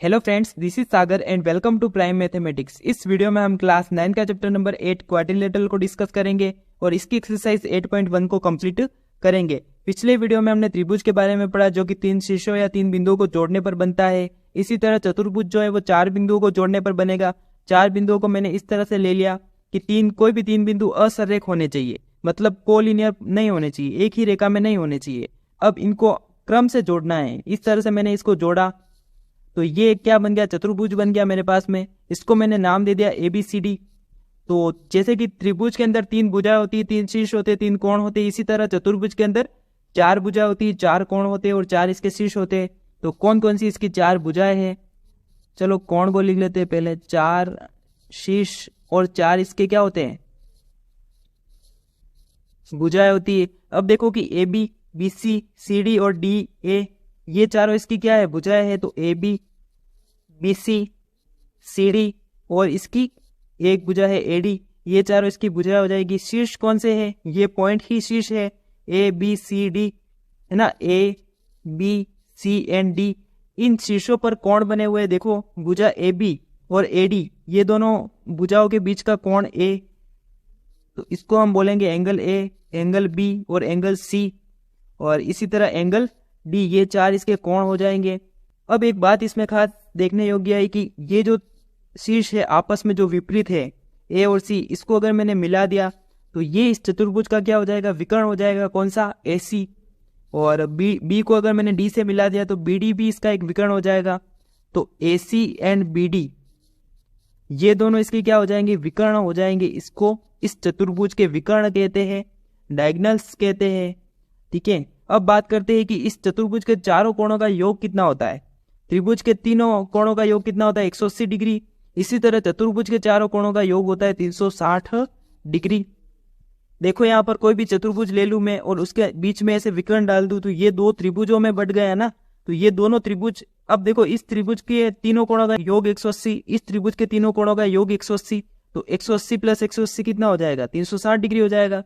Hello friends, this is Sagar and welcome to Prime Mathematics. इस वीडियो में हम क्लास 9 का चैप्टर नंबर 8 क्वाड्रिलेटरल को डिस्कस करेंगे और इसकी एक्सरसाइज 8.1 को कंप्लीट करेंगे। पिछले वीडियो में हमने त्रिभुज के बारे में पढ़ा, जो कि 3 शीर्षों या 3 बिंदुओं को जोड़ने पर बनता है। इसी तरह चतुर्भुज जो है वो 4 बिंदुओं को जोड़ने पर बनेगा। 4 बिंदुओं को मैंने इस तरह से ले लिया कि कोई भी 3 बिंदु असरेख होने चाहिए, मतलब कोलिनियर नहीं होने चाहिए, एक ही रेखा में नहीं होने चाहिए। अब इनको क्रम से जोड़ना है। इस तरह से मैंने इसको जोड़ा तो ये क्या बन गया, चतुर्भुज बन गया मेरे पास में। इसको मैंने नाम दे दिया ABCD। तो जैसे कि त्रिभुज के अंदर 3 भुजाएं होती है, 3 शीर्ष होते हैं, 3 कोण होते हैं, इसी तरह चतुर्भुज के अंदर 4 भुजाएं होती है, 4 कोण होते हैं और 4 इसके शीर्ष होते हैं। तो कौन कौन सी इसकी 4 भुजाएं हैं, चलो कोण को लिख लेते हैं पहले। 4 शीर्ष और 4 इसके क्या होते हैं, भुजाएं होती है। अब देखो कि AB, BC, CD और DA ये चारों इसकी क्या है, भुजाएं है। तो AB, BC, CD और इसकी एक भुजा है AD, ये चारों इसकी भुजा हो जाएगी। शीर्ष कौन से है, ये पॉइंट ही शीर्ष है, ABCD है ना, ABC and D। इन शीर्षों पर कोण बने हुए, देखो भुजा AB और AD, ये दोनों भुजाओं के बीच का कोण A, तो इसको हम बोलेंगे एंगल A, एंगल B और एंगल C, और इसी तरह एंगल D। ये 4 इसके कोण हो जाएंगे। अब एक बात इसमें खास देखने योग्य है कि ये जो शीर्ष है आपस में जो विपरीत है A और C, इसको अगर मैंने मिला दिया तो ये इस चतुर्भुज का क्या हो जाएगा, विकर्ण हो जाएगा। कौन सा, AC। और B को अगर मैंने D से मिला दिया तो BD भी इसका एक विकर्ण हो जाएगा। तो AC एंड BD ये दोनों इसके क्या हो जाएंगे, विकर्ण हो जाएंगे। इसको इस चतुर्भुज के विकर्ण कहते हैं, डायगोनल्स कहते हैं। ठीक है, अब बात करते हैं कि इस चतुर्भुज के चारों कोणों का योग कितना होता है। त्रिभुज के तीनों कोणों का योग कितना होता है, 180 डिग्री। इसी तरह चतुर्भुज के चारों कोणों का योग होता है 360 डिग्री। देखो यहाँ पर कोई भी चतुर्भुज ले लूं मैं और उसके बीच में ऐसे विकर्ण डाल दूं तो ये 2 त्रिभुजों में बट गया ना। तो ये दोनों त्रिभुज, अब देखो इस त्रिभुज के तीनों कोणों का योग 180, इस त्रिभुज के तीनों कोणों का योग 180, तो 180 प्लस 180 कितना हो जाएगा, 360 डिग्री हो जाएगा।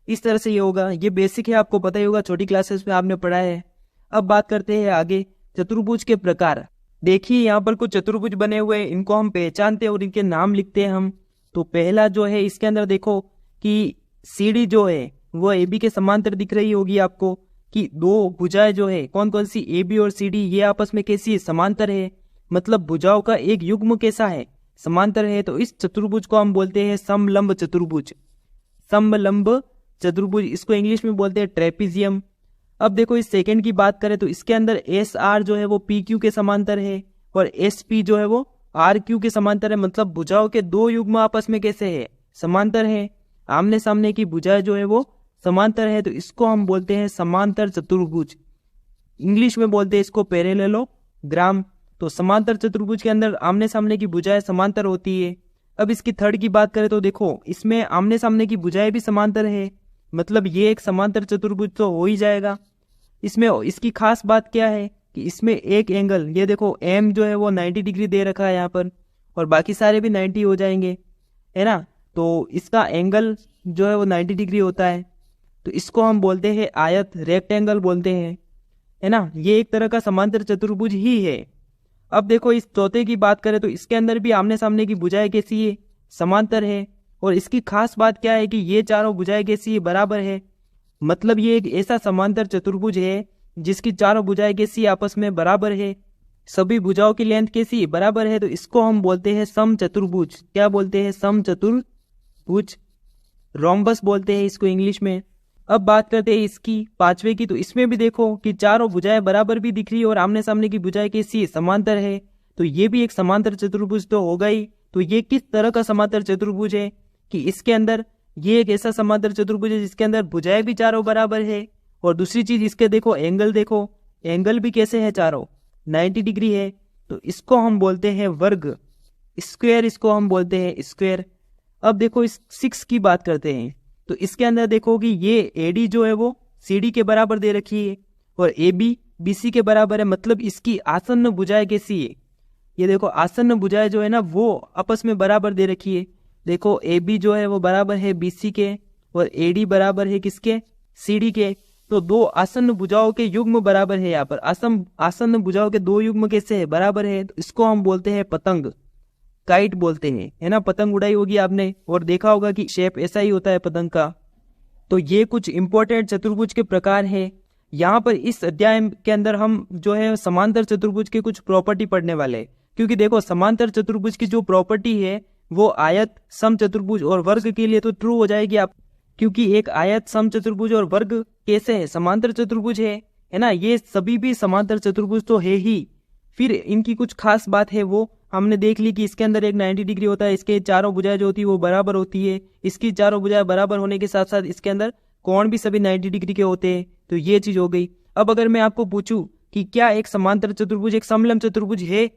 इस तरह से ये होगा। ये बेसिक है, आपको पता ही होगा, छोटी क्लासेस में आपने पढ़ा है। अब बात करते हैं आगे चतुर्भुज के प्रकार। देखिए यहाँ पर कुछ चतुर्भुज बने हुए हैं, इनको हम पहचानते हैं और इनके नाम लिखते हैं हम। तो पहला जो है, इसके अंदर देखो कि CD जो है वो AB के समांतर दिख रही होगी आपको, कि 2 भुजाएं जो है कौन कौन सी, AB और CD, ये आपस में कैसी है, समांतर है। मतलब भुजाओं का एक युग्म कैसा है, समांतर है। तो इस चतुर्भुज को हम बोलते हैं समलंब चतुर्भुज। समलंब चतुर्भुज, इसको इंग्लिश में बोलते हैं ट्रेपीजियम। अब देखो इस सेकंड की बात करें तो इसके अंदर SR जो है वो PQ के समांतर है और SP जो है वो RQ के समांतर है। मतलब भुजाओं के 2 युग्म आपस में कैसे है, समांतर है। आमने सामने की भुजाएं जो है वो समांतर है, तो इसको हम बोलते हैं समांतर चतुर्भुज। इंग्लिश में बोलते हैं इसको पैरेललोग्राम। तो समांतर चतुर्भुज के अंदर आमने सामने की भुजाएं समांतर होती है। अब इसकी थर्ड की बात करें तो देखो इसमें आमने सामने की भुजाएं भी समांतर है, मतलब ये एक समांतर चतुर्भुज तो हो ही जाएगा। इसमें इसकी खास बात क्या है कि इसमें एक एंगल, ये देखो M जो है वो 90 डिग्री दे रखा है यहाँ पर, और बाकी सारे भी 90 हो जाएंगे, है ना। तो इसका एंगल जो है वो 90 डिग्री होता है। तो इसको हम बोलते हैं आयत, रेक्टेंगल बोलते हैं, है ना। ये एक तरह का समांतर चतुर्भुज ही है। अब देखो इस चौथे की बात करें तो इसके अंदर भी आमने सामने की भुजाएं कैसी है, समांतर है। और इसकी खास बात क्या है कि ये चारों भुजाएं कैसी है, बराबर है। मतलब ये एक ऐसा समांतर चतुर्भुज है जिसकी चारों भुजाएं कैसी आपस में बराबर है, सभी भुजाओं की लेंथ कैसी बराबर है। तो इसको हम बोलते हैं समचतुर्भुज। क्या बोलते हैं, समचतुर्भुज, रोम्बस बोलते हैं इसको इंग्लिश में। अब बात करते हैं इसकी पांचवे की। तो इसमें भी देखो कि चारों भुजाएं बराबर भी दिख रही है और आमने सामने की भुजाएं कैसी, समांतर है। तो ये भी एक समांतर चतुर्भुज तो होगा ही। तो ये किस तरह का समांतर चतुर्भुज है कि इसके अंदर ये एक ऐसा समांतर चतुर्भुज है जिसके अंदर भुजाएं भी चारों बराबर है। और दूसरी चीज इसके देखो एंगल, देखो एंगल भी कैसे है, चारों 90 डिग्री है। तो इसको हम बोलते हैं वर्ग, स्क्वायर, इसको हम बोलते हैं स्क्वायर। अब देखो इस 6 की बात करते हैं। तो इसके अंदर देखो कि ये AD जो है वो CD के बराबर दे रखी है और AB BC के बराबर है। मतलब इसकी आसन्न भुजाएं कैसी है, ये देखो आसन्न भुजाएं जो है ना वो आपस में बराबर दे रखी है। देखो AB जो है वो बराबर है BC के और AD बराबर है किसके, CD के। तो दो आसन्न भुजाओं के युग्म बराबर है। यहाँ पर आसन्न भुजाओं के दो युग्म कैसे है, बराबर है, तो इसको हम बोलते हैं पतंग, काइट बोलते हैं, है ना। पतंग उड़ाई होगी आपने और देखा होगा कि शेप ऐसा ही होता है पतंग का। तो ये कुछ इंपॉर्टेंट चतुर्भुज के प्रकार है। यहाँ पर इस अध्याय के अंदर हम जो है समांतर चतुर्भुज के कुछ प्रॉपर्टी पढ़ने वाले हैं, क्योंकि देखो समांतर चतुर्भुज की जो प्रॉपर्टी है वो आयत, समचतुर्भुज और वर्ग के लिए तो ट्रू हो जाएगी आप, क्योंकि एक आयत, समचतुर्भुज और वर्ग कैसे है, समांतर चतुर्भुज है ना। ये सभी भी समांतर चतुर्भुज तो है ही। फिर इनकी कुछ खास बात है वो हमने देख ली कि इसके अंदर एक 90 डिग्री होता है, इसके चारों भुजाएं जो होती है वो बराबर होती है। इसकी चारों भुजाएं बराबर होने के साथ साथ इसके अंदर कोण भी सभी 90 डिग्री के होते हैं। तो ये चीज हो गई। अब अगर मैं आपको पूछूं कि क्या एक समांतर चतुर्भुज एक समलंब चतुर्भुज है,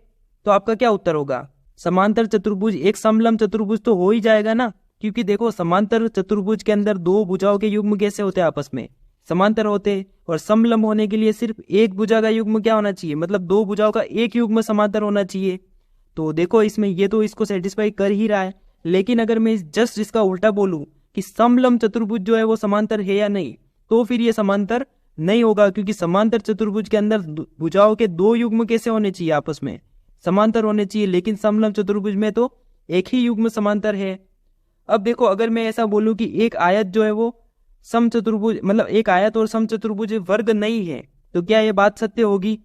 तो आपका क्या उत्तर होगा? समांतर चतुर्भुज एक समलंब चतुर्भुज तो हो ही जाएगा ना, क्योंकि देखो समांतर चतुर्भुज के अंदर दो भुजाओं के युग्म कैसे होते हैं, आपस में समांतर होते। और समलंब होने के लिए सिर्फ एक भुजा का युग्म क्या होना चाहिए, मतलब दो भुजाओं का एक युग्म समांतर होना चाहिए। तो देखो इसमें ये तो इसको सेटिस्फाई कर ही रहा है। लेकिन अगर मैं जस्ट इसका उल्टा बोलूं कि समलंब चतुर्भुज जो है वो समांतर है या नहीं, तो फिर ये समांतर नहीं होगा, क्योंकि समांतर चतुर्भुज के अंदर भुजाओं के दो युग्म कैसे होने चाहिए, आपस में समांतर होने चाहिए। लेकिन समलंब चतुर्भुज में तो एक ही युग्म समांतर है। अब देखो अगर मैं ऐसा बोलूं कि एक आयत जो है वो समचतुर्भुज, मतलब एक आयत और समचतुर्भुज वर्ग नहीं है, तो क्या ये बात सत्य होगी?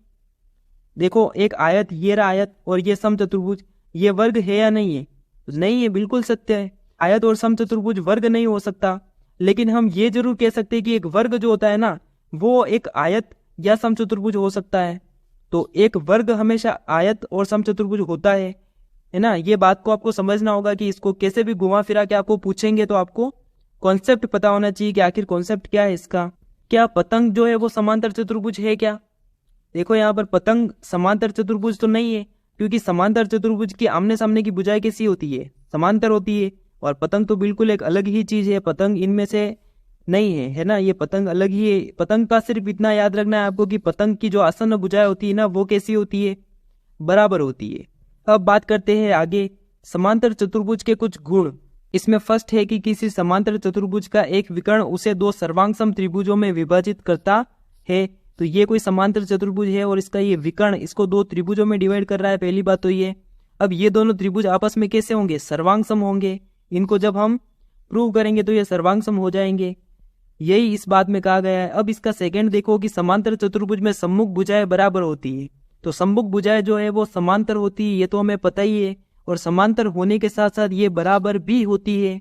देखो एक आयत, ये रहा आयत, और ये समचतुर्भुज, ये वर्ग है या नहीं है? नहीं है, बिल्कुल सत्य है। आयत और समचतुर्भुज वर्ग नहीं हो सकता। लेकिन हम ये जरूर कह सकते हैं कि एक वर्ग जो होता है ना, वो एक आयत या समचतुर्भुज हो सकता है। तो एक वर्ग हमेशा आयत और समचतुर्भुज होता है ना। ये बात को आपको समझना होगा कि इसको कैसे भी घुमा फिरा के आपको पूछेंगे तो आपको कॉन्सेप्ट पता होना चाहिए कि आखिर कॉन्सेप्ट क्या है इसका। क्या पतंग जो है वो समांतर चतुर्भुज है क्या? देखो यहाँ पर पतंग समांतर चतुर्भुज तो नहीं है, क्योंकि समांतर चतुर्भुज की आमने सामने की भुजाएं कैसी होती है, समांतर होती है। और पतंग तो बिल्कुल एक अलग ही चीज है, पतंग इनमें से नहीं है ना। ये पतंग अलग ही है। पतंग का सिर्फ इतना याद रखना है आपको कि पतंग की जो आसन्न भुजाएं होती है ना, वो कैसी होती है, बराबर होती है। अब बात करते हैं आगे समांतर चतुर्भुज के कुछ गुण। इसमें फर्स्ट है कि किसी समांतर चतुर्भुज का एक विकर्ण उसे दो सर्वांगसम त्रिभुजों में विभाजित करता है। तो ये कोई समांतर चतुर्भुज है और इसका ये विकर्ण इसको दो त्रिभुजों में डिवाइड कर रहा है, पहली बात तो ये। अब ये दोनों त्रिभुज आपस में कैसे होंगे, सर्वांगसम होंगे। इनको जब हम प्रूव करेंगे तो ये सर्वांगसम हो जाएंगे, यही इस बात में कहा गया है। अब इसका सेकंड देखो कि समांतर चतुर्भुज में सम्मुख भुजाएं बराबर होती है। तो सम्मुख भुजाएं जो है वो समांतर होती है, ये तो हमें पता ही है। और समांतर होने के साथ साथ ये बराबर भी होती है,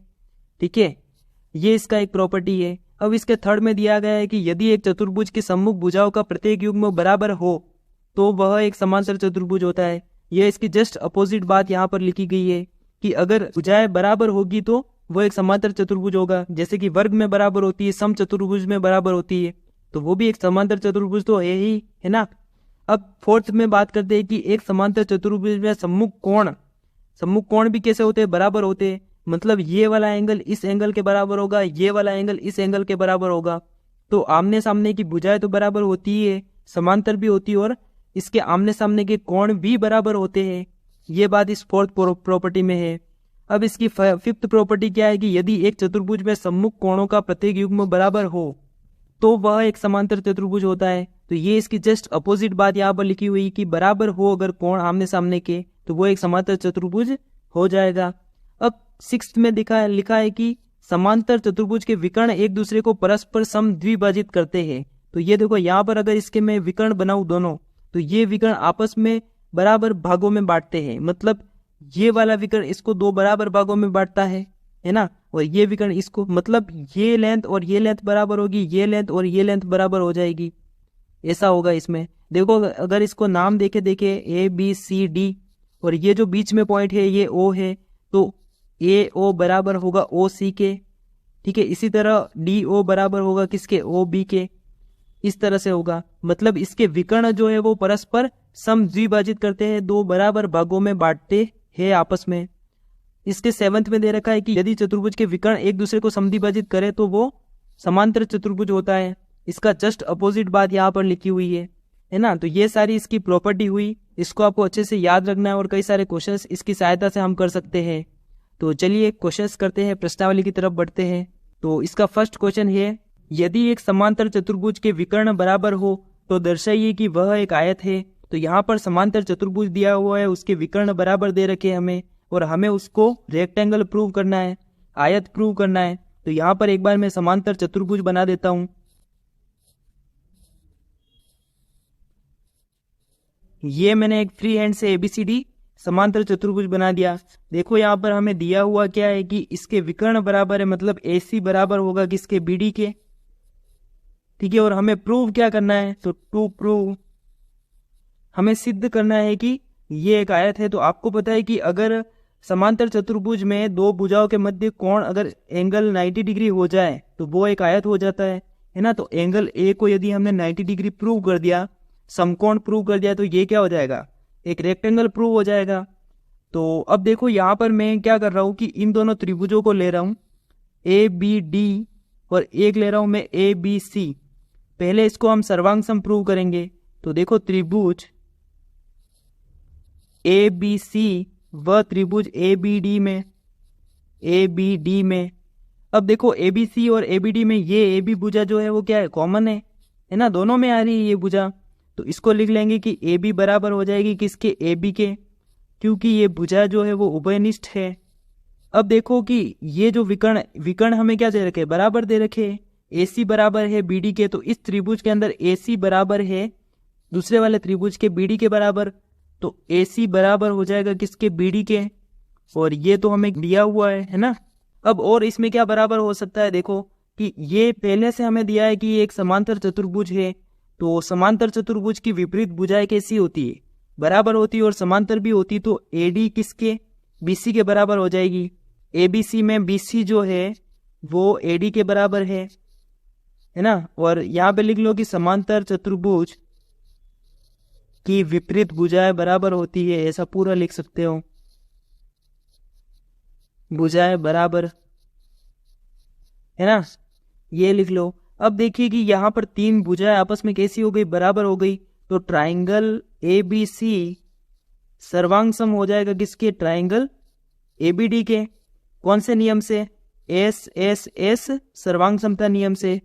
ठीक है, ये इसका एक प्रॉपर्टी है। अब इसके थर्ड में दिया गया है कि यदि एक चतुर्भुज की सम्मुख भुजाओं का प्रत्येक युग्म बराबर हो तो वह एक समांतर चतुर्भुज होता है। यह इसकी जस्ट अपोजिट बात यहाँ पर लिखी गई है कि अगर भुजाएं बराबर होगी तो वो एक समांतर चतुर्भुज होगा। जैसे कि वर्ग में बराबर होती है, सम चतुर्भुज में बराबर होती है, तो वो भी एक समांतर चतुर्भुज तो है ही, है ना। अब फोर्थ में बात करते हैं कि एक समांतर चतुर्भुज में सम्मुख कोण भी कैसे होते हैं, बराबर होते हैं। मतलब ये वाला एंगल इस एंगल के बराबर होगा, ये वाला एंगल इस एंगल के बराबर होगा। तो आमने सामने की भुजाएं तो बराबर होती है, समांतर भी होती है, और इसके आमने सामने के कोण भी बराबर होते हैं। ये बात इस फोर्थ प्रॉपर्टी में है। अब इसकी फिफ्थ प्रॉपर्टी क्या है कि यदि एक चतुर्भुज में सम्मुख कोणों का प्रत्येक युग्म बराबर हो तो वह एक समांतर चतुर्भुज होता है। तो ये इसकी जस्ट अपोजिट बात यहाँ पर लिखी हुई कि बराबर हो अगर कोण आमने सामने के, तो वो एक समांतर चतुर्भुज हो जाएगा। अब सिक्स्थ में लिखा है कि समांतर चतुर्भुज के विकर्ण एक दूसरे को परस्पर समद्विभाजित करते हैं। तो ये देखो यहाँ पर अगर इसके मैं विकर्ण बनाऊं दोनों, तो ये विकर्ण आपस में बराबर भागों में बांटते हैं। मतलब ये वाला विकर्ण इसको दो बराबर भागों में बांटता है ना, और ये विकर्ण इसको, मतलब ये लेंथ और ये लेंथ बराबर होगी, ये लेंथ और ये लेंथ बराबर हो जाएगी, ऐसा होगा इसमें। देखो अगर इसको नाम देखे ए बी सी डी, और ये जो बीच में पॉइंट है ये ओ है, तो ए ओ बराबर होगा ओ सी के, ठीक है। इसी तरह डी ओ बराबर होगा किसके, ओ बी के, इस तरह से होगा। मतलब इसके विकर्ण जो है वो परस्पर समद्विभाजित करते हैं, दो बराबर भागों में बांटते हैं आपस में। इसके सेवंथ में दे रखा है कि यदि चतुर्भुज के विकर्ण एक दूसरे को समद्विभाजित करे तो वो समांतर चतुर्भुज होता है। इसका जस्ट अपोजिट बात यहाँ पर लिखी हुई है ना। तो ये सारी इसकी प्रॉपर्टी हुई, इसको आपको अच्छे से याद रखना है और कई सारे क्वेश्चंस इसकी सहायता से हम कर सकते हैं। तो चलिए क्वेश्चंस करते हैं, प्रश्नावली की तरफ बढ़ते हैं। तो इसका फर्स्ट क्वेश्चन है यदि एक समांतर चतुर्भुज के विकर्ण बराबर हो तो दर्शाइए कि वह एक आयत है। तो यहाँ पर समांतर चतुर्भुज दिया हुआ है, उसके विकर्ण बराबर दे रखे हमें, और हमें उसको रेक्टेंगल प्रूव करना है, आयत प्रूव करना है। तो यहाँ पर एक बार मैं समांतर चतुर्भुज बना देता हूँ। ये मैंने एक फ्री हैंड से ABCD समांतर चतुर्भुज बना दिया। देखो यहाँ पर हमें दिया हुआ क्या है कि इसके विकर्ण बराबर है, मतलब AC बराबर होगा किसके, BD के। ठीक है, और हमें प्रूव क्या करना है, तो टू प्रूव हमें सिद्ध करना है कि ये एक आयत है। तो आपको पता है कि अगर समांतर चतुर्भुज में दो भुजाओं के मध्य कोण अगर एंगल 90 डिग्री हो जाए तो वो एक आयत हो जाता है ना। तो एंगल A को यदि हमने 90 डिग्री प्रूव कर दिया, समकोण प्रूव कर दिया, तो ये क्या हो जाएगा, एक रेक्टेंगल प्रूव हो जाएगा। तो अब देखो यहाँ पर मैं क्या कर रहा हूँ कि इन दोनों त्रिभुजों को ले रहा हूँ ABD और एक ले रहा हूँ मैं ABC। पहले इसको हम सर्वांग सम प्रूव करेंगे। तो देखो त्रिभुज ABC व त्रिभुज ABD में अब देखो ABC और ABD में ये AB भुजा जो है वो क्या है, कॉमन है ना, दोनों में आ रही है ये भुजा। तो इसको लिख लेंगे कि AB बराबर हो जाएगी किसके, AB के, क्योंकि ये भुजा जो है वो उभयनिष्ठ है। अब देखो कि ये जो विकर्ण हमें क्या दे रखे, बराबर दे रखे, AC बराबर है BD के। तो इस त्रिभुज के अंदर AC बराबर है दूसरे वाले त्रिभुज के BD के बराबर। तो AC बराबर हो जाएगा किसके, BD के, और ये तो हमें दिया हुआ है ना। अब और इसमें क्या बराबर हो सकता है, देखो कि ये पहले से हमें दिया है कि ये एक समांतर चतुर्भुज है। तो समांतर चतुर्भुज की विपरीत भुजाएं कैसी होती है, बराबर होती है और समांतर भी होती। तो AD किसके, BC के बराबर हो जाएगी। ABC में BC जो है वो AD के बराबर है ना। और यहाँ पे लिख लो कि समांतर चतुर्भुज की विपरीत भुजाएं बराबर होती है, ऐसा पूरा लिख सकते हो, भुजाएं बराबर है ना, ये लिख लो। अब देखिए कि यहाँ पर तीन भुजाएं आपस में कैसी हो गई, बराबर हो गई। तो ट्राइंगल ABC सर्वांग सम हो जाएगा किसके, ट्राइंगल ABD के। कौन से नियम से, SSS सर्वांग समता नियम से,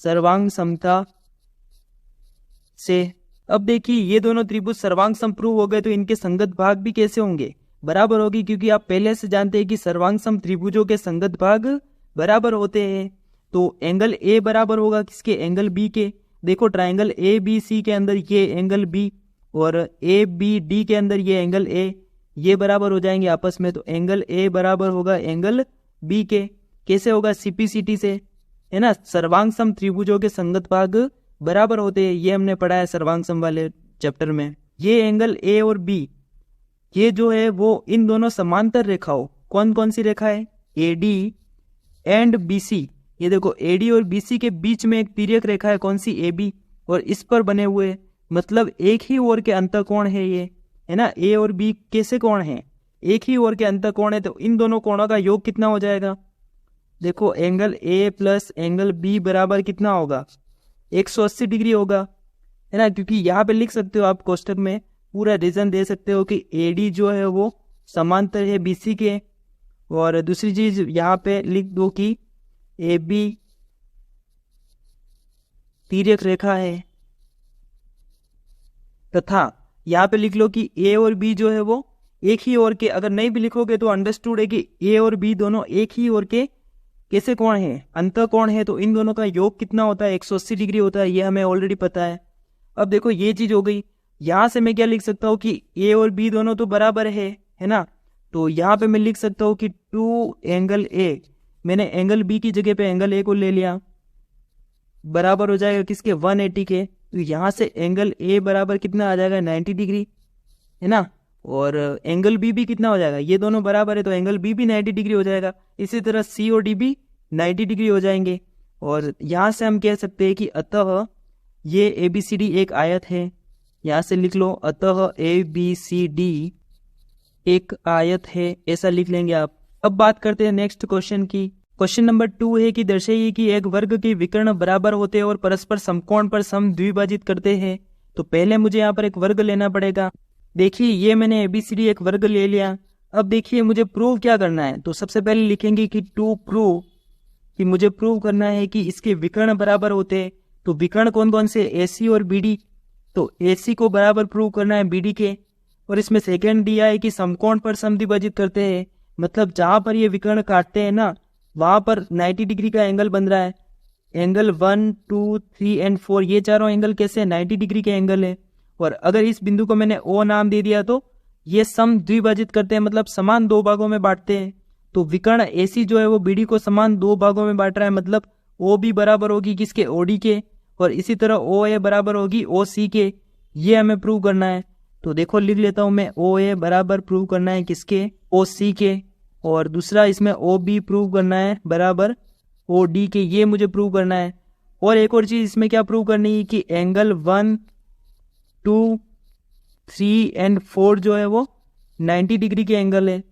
सर्वांग समता से। अब देखिए ये दोनों त्रिभुज सर्वांग सम प्रूव हो गए, तो इनके संगत भाग भी कैसे होंगे, बराबर होगी, क्योंकि आप पहले से जानते हैं कि सर्वांग सम त्रिभुजों के संगत भाग बराबर होते हैं। तो एंगल A बराबर होगा किसके, एंगल B के। देखो ट्राइंगल ABC के अंदर ये एंगल B और ABD के अंदर ये एंगल A, ये बराबर हो जाएंगे आपस में। तो एंगल A बराबर होगा एंगल B के। कैसे होगा, CPCT से, है ना। सर्वांग सम त्रिभुजों के संगत भाग बराबर होते हैं, ये हमने पढ़ा है सर्वांग सम वाले चैप्टर में। ये एंगल A और B ये जो है वो इन दोनों समांतर रेखाओं, कौन कौन सी रेखा है, AD एंड BC। ये देखो AD और BC के बीच में एक तिर्यक रेखा है, कौन सी, AB, और इस पर बने हुए, मतलब एक ही ओर के अंतःकोण है ये, है ना। A और B कैसे कोण है, एक ही ओर के अंतःकोण है। तो इन दोनों कोणों का योग कितना हो जाएगा, देखो angle A plus angle B बराबर कितना होगा, 180 डिग्री होगा, है ना। क्योंकि यहाँ पे लिख सकते हो आप कोष्टक में पूरा रीजन दे सकते हो कि AD जो है वो समांतर है BC के, और दूसरी चीज यहाँ पे लिख दो कि AB तिर्यक रेखा है, तथा यहाँ पे लिख लो कि A और B जो है वो एक ही ओर के, अगर नहीं भी लिखोगे तो अंडरस्टूड है कि A और B दोनों एक ही ओर के कैसे कोण है, अंतःकोण है। तो इन दोनों का योग कितना होता है, 180 डिग्री होता है, ये हमें ऑलरेडी पता है। अब देखो ये चीज हो गई। यहाँ से मैं क्या लिख सकता हूँ कि A और B दोनों तो बराबर है ना। तो यहाँ पे मैं लिख सकता हूँ कि 2 एंगल A, मैंने एंगल B की जगह पे एंगल A को ले लिया, बराबर हो जाएगा किसके, 180 के। तो यहाँ से एंगल A बराबर कितना आ जाएगा, 90 डिग्री, है ना। और एंगल B भी कितना हो जाएगा, ये दोनों बराबर है तो एंगल B भी 90 डिग्री हो जाएगा। इसी तरह C और D भी 90 डिग्री हो जाएंगे। और यहाँ से हम कह सकते हैं कि अतः ये ABCD एक आयत है। यहाँ से लिख लो अतः ABCD एक आयत है, ऐसा लिख लेंगे आप। अब बात करते हैं नेक्स्ट क्वेश्चन की। क्वेश्चन नंबर 2 है कि दर्शाइए कि एक वर्ग के विकर्ण बराबर होते हैं और परस्पर समकोण पर सम द्विभाजित करते हैं। तो पहले मुझे यहाँ पर एक वर्ग लेना पड़ेगा। देखिए ये मैंने ABCD एक वर्ग ले लिया। अब देखिए मुझे प्रूव क्या करना है। तो सबसे पहले लिखेंगे कि टू प्रूव कि मुझे प्रूव करना है कि इसके विकर्ण बराबर होते हैं। तो विकर्ण कौन कौन से, AC और BD। तो AC को बराबर प्रूव करना है BD के। और इसमें सेकेंड दिया है कि समकोण पर समद्विभाजित करते हैं, मतलब जहां पर ये विकर्ण काटते हैं ना वहां पर 90 डिग्री का एंगल बन रहा है। एंगल 1, 2, 3 एंड 4 ये चारों एंगल कैसे 90 डिग्री के एंगल है। और अगर इस बिंदु को मैंने O नाम दे दिया तो ये समद्विभाजित करते हैं, मतलब समान दो भागों में बांटते हैं। तो विकर्ण AC जो है वो BD को समान दो भागों में बांट रहा है, मतलब OB बराबर होगी किसके, OD के। और इसी तरह OA बराबर होगी OC के। ये हमें प्रूव करना है। तो देखो लिख लेता हूं मैं, OA बराबर प्रूव करना है किसके, OC के। और दूसरा इसमें OB प्रूव करना है बराबर OD के, ये मुझे प्रूव करना है। और एक और चीज इसमें क्या प्रूव करनी है कि एंगल 1, 2, 3 एंड 4 जो है वो 90 डिग्री के एंगल है।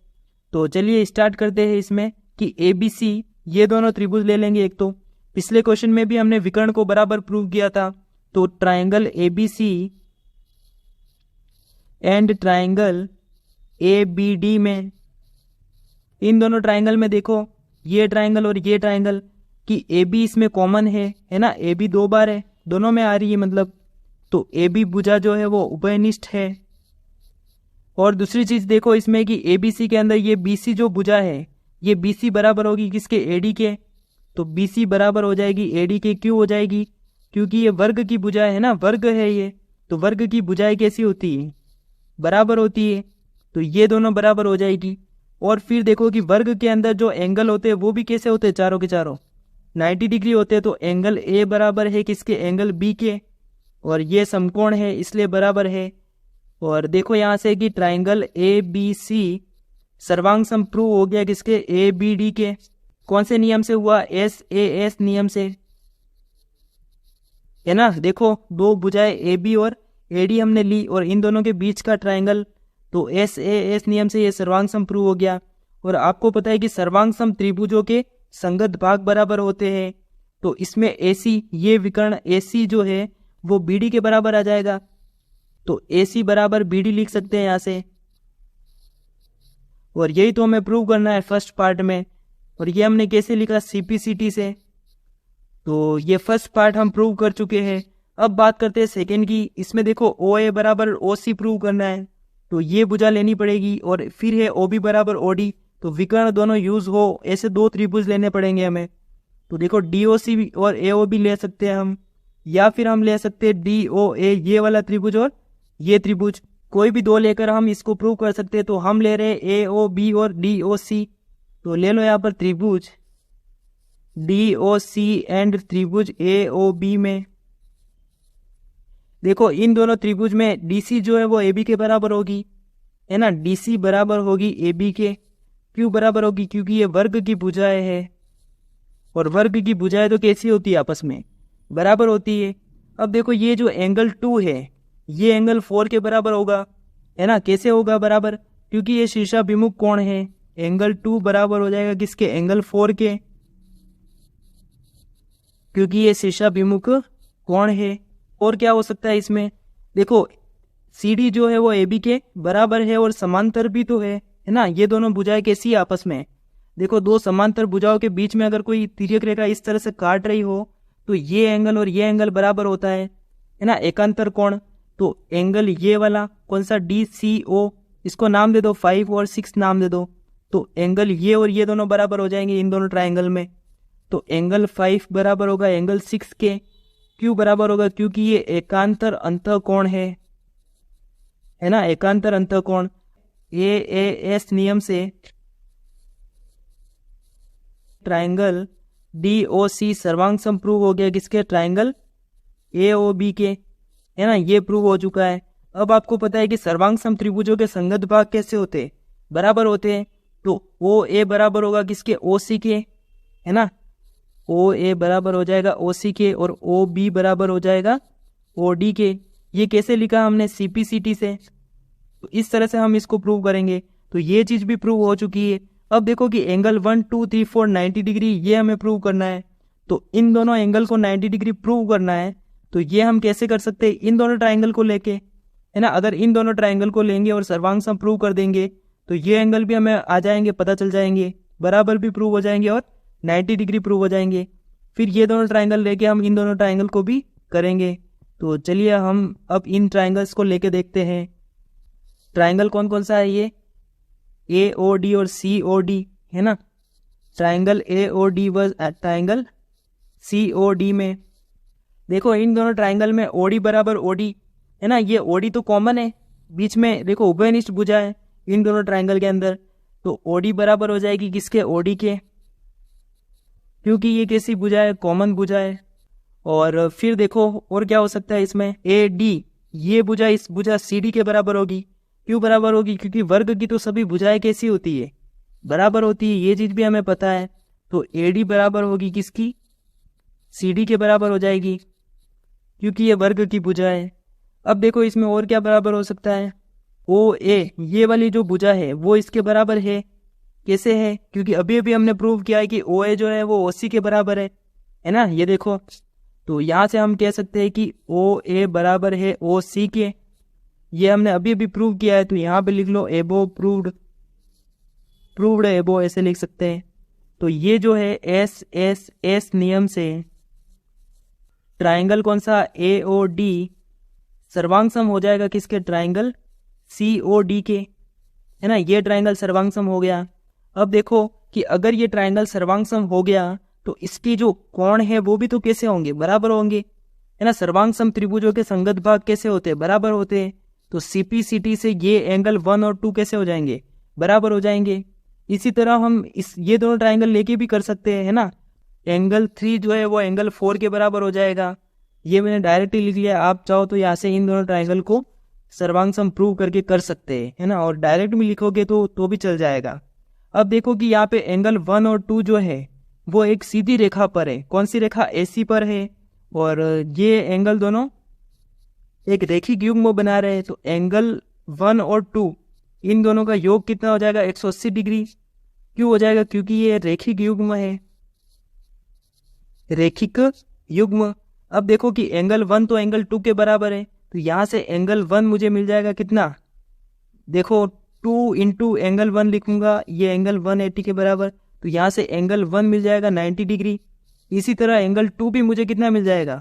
तो चलिए स्टार्ट करते हैं इसमें कि ABC ये दोनों त्रिभुज ले लेंगे। एक तो पिछले क्वेश्चन में भी हमने विकर्ण को बराबर प्रूव किया था। तो triangle ABC and triangle ABD में, इन दोनों ट्राइंगल में देखो ये ट्राइंगल और ये ट्राइंगल कि AB इसमें कॉमन है ना, AB 2 बार है, दोनों में आ रही है मतलब। तो AB भुजा जो है वो उभयनिष्ठ है। और दूसरी चीज देखो इसमें कि ABC के अंदर ये BC जो भुजा है ये BC बराबर होगी किसके, AD के। तो BC बराबर हो जाएगी AD के। क्यों हो जाएगी, क्योंकि ये वर्ग की भुजा है ना, वर्ग है ये। तो वर्ग की भुजाएं कैसी होती है, बराबर होती है। तो ये दोनों बराबर हो जाएगी। और फिर देखो कि वर्ग के अंदर जो एंगल होते हैं वो भी कैसे होते हैं, चारों के चारों 90 डिग्री होते हैं। तो एंगल A बराबर है किसके, एंगल B के। और ये समकोण है इसलिए बराबर है। और देखो यहाँ से कि ट्राइंगल ABC सर्वांग सम प्रूव हो गया किसके, ABD के। कौन से नियम से हुआ, SAS नियम से, है ना। देखो दो भुजाएं AB और AD हमने ली और इन दोनों के बीच का ट्राइंगल, तो SAS नियम से ये सर्वांग सम प्रूव हो गया। और आपको पता है कि सर्वांग सम त्रिभुजों के संगत भाग बराबर होते हैं। तो इसमें AC ये विकर्ण AC जो है वो BD के बराबर आ जाएगा। तो AC बराबर BD लिख सकते हैं यहाँ से। और यही तो हमें प्रूव करना है फर्स्ट पार्ट में। और ये हमने कैसे लिखा, CPCT से। तो ये फर्स्ट पार्ट हम प्रूव कर चुके हैं। अब बात करते हैं सेकेंड की। इसमें देखो OA बराबर OC प्रूव करना है, तो ये भुजा लेनी पड़ेगी। और फिर है OB बराबर OD, तो विकर्ण दोनों यूज हो ऐसे दो त्रिभुज लेने पड़ेंगे हमें। तो देखो DOC और AOB ले सकते हैं हम, या फिर हम ले सकते हैं DOA ये वाला त्रिभुज और ये त्रिभुज, कोई भी दो लेकर हम इसको प्रूव कर सकते हैं। तो हम ले रहे हैं AOB और DOC। तो ले लो यहाँ पर त्रिभुज DOC एंड त्रिभुज AOB में देखो इन दोनों त्रिभुज में DC जो है वो AB के बराबर होगी, है ना। DC बराबर होगी AB के। क्यों बराबर होगी, क्योंकि ये वर्ग की भुजाएं है। और वर्ग की भुजाएं तो कैसी होती है, आपस में बराबर होती है। अब देखो ये जो एंगल 2 है ये एंगल 4 के बराबर होगा, है ना। कैसे होगा बराबर, क्योंकि ये शीर्षाभिमुख कोण है। एंगल 2 बराबर हो जाएगा किसके, एंगल 4 के, क्योंकि ये शीर्षाभिमुख कोण है। और क्या हो सकता है इसमें, देखो CD जो है वो AB के बराबर है और समांतर भी तो है ना। ये दोनों भुजाएं कैसी है आपस में, देखो दो समांतर भुजाओं के बीच में अगर कोई तिर्यक रेखा इस तरह से काट रही हो तो ये एंगल और ये एंगल बराबर होता है ना, एकांतर कोण। तो एंगल ये वाला कौन सा, DCO, इसको नाम दे दो 5 और 6 नाम दे दो। तो एंगल ये और ये दोनों बराबर हो जाएंगे इन दोनों ट्राइंगल में। तो एंगल 5 बराबर होगा एंगल 6 के। क्यों बराबर होगा, क्योंकि ये एकांतर अंतःकोण है ना, एकांतर अंतःकोण। AAS नियम से ट्राइंगल DOC सर्वांग सम प्रूव हो गया किसके, ट्राइंगल AOB के, है ना। ये प्रूव हो चुका है। अब आपको पता है कि सर्वांग सम त्रिभुजों के संगत भाग कैसे होते हैं, बराबर होते हैं। तो OA बराबर होगा किसके, OC के, है ना। OA बराबर हो जाएगा OC के और OB बराबर हो जाएगा OD के। ये कैसे लिखा हमने, CPCT से। तो इस तरह से हम इसको प्रूव करेंगे। तो ये चीज भी प्रूव हो चुकी है। अब देखो कि एंगल 1, 2, 3, 4 90 डिग्री ये हमें प्रूव करना है। तो इन दोनों एंगल को 90 डिग्री प्रूव करना है। तो ये हम कैसे कर सकते हैं, इन दोनों ट्राइंगल को लेके, है ना। अगर इन दोनों ट्राइंगल को लेंगे और सर्वांग सम प्रूव कर देंगे तो ये एंगल भी हमें आ जाएंगे, पता चल जाएंगे, बराबर भी प्रूव हो जाएंगे और 90 डिग्री प्रूव हो जाएंगे। फिर ये दोनों ट्राइंगल लेके हम इन दोनों ट्राइंगल को भी करेंगे। तो चलिए हम अब इन ट्राइंगल्स को लेके देखते हैं। ट्राइंगल कौन कौन सा है, ये AOD और COD है ना। ट्राइंगल AOD व ट्राइंगल COD में देखो इन दोनों ट्राइंगल में OD बराबर OD है ना, ये OD तो कॉमन है, बीच में देखो उभयनिष्ठ भुजा है इन दोनों ट्राइंगल के अंदर, तो OD बराबर हो जाएगी किसके, OD के, क्योंकि ये कैसी भुजा है, कॉमन भुजा है। और फिर देखो और क्या हो सकता है इसमें, AD, ये भुजा इस भुजा CD के बराबर होगी। क्यों बराबर होगी, क्योंकि वर्ग की तो सभी भुजाएं कैसी होती है, बराबर होती है, ये चीज भी हमें पता है। तो AD बराबर होगी किसकी, CD के बराबर हो जाएगी, क्योंकि ये वर्ग की भुजा है। अब देखो इसमें और क्या बराबर हो सकता है, OA, ये वाली जो भुजा है वो इसके बराबर है। कैसे है, क्योंकि अभी अभी हमने प्रूव किया है कि OA जो है वो OC के बराबर है ना, ये देखो। तो यहाँ से हम कह सकते हैं कि OA बराबर है OC के, ये हमने अभी अभी प्रूव किया है। तो यहाँ पे लिख लो एबो प्रूव्ड, प्रूव्ड एबो ऐसे लिख सकते हैं। तो ये जो है S नियम से ट्राइंगल कौन सा, AOD सर्वांग सम हो जाएगा किसके, ट्राइंगल COD के, है ना। ये ट्राइंगल सर्वांग सम हो गया। अब देखो कि अगर ये ट्राइंगल सर्वांग सम हो गया तो इसके जो कोण है वो भी तो कैसे होंगे, बराबर होंगे, है ना। सर्वांग सम त्रिभुजों के संगत भाग कैसे होते हैं, बराबर होते हैं। तो CPCT से ये एंगल 1 और 2 कैसे हो जाएंगे, बराबर हो जाएंगे। इसी तरह हम ये दोनों ट्राइंगल लेके भी कर सकते हैं, है ना। एंगल 3 जो है वो एंगल 4 के बराबर हो जाएगा, ये मैंने डायरेक्टली लिख लिया। आप चाहो तो यहाँ से इन दोनों ट्राइंगल को सर्वांग सम प्रूव करके कर सकते हैं, है ना, और डायरेक्ट भी लिखोगे तो भी चल जाएगा। अब देखो कि यहाँ पे एंगल 1 और 2 जो है वो एक सीधी रेखा पर है, कौन सी रेखा, AC पर है, और ये एंगल दोनों एक रेखिक युग्म बना रहे हैं। तो एंगल 1 और 2 इन दोनों का योग कितना हो जाएगा, 180 डिग्री। क्यों हो जाएगा, क्योंकि ये रेखिक युग्म है, रेखिक युग्म। अब देखो कि एंगल 1 तो एंगल 2 के बराबर है, तो यहाँ से एंगल 1 मुझे मिल जाएगा कितना, देखो 2 इंटू एंगल 1 लिखूंगा, ये एंगल 180 के बराबर, तो यहाँ से एंगल 1 मिल जाएगा 90 डिग्री। इसी तरह एंगल 2 भी मुझे कितना मिल जाएगा,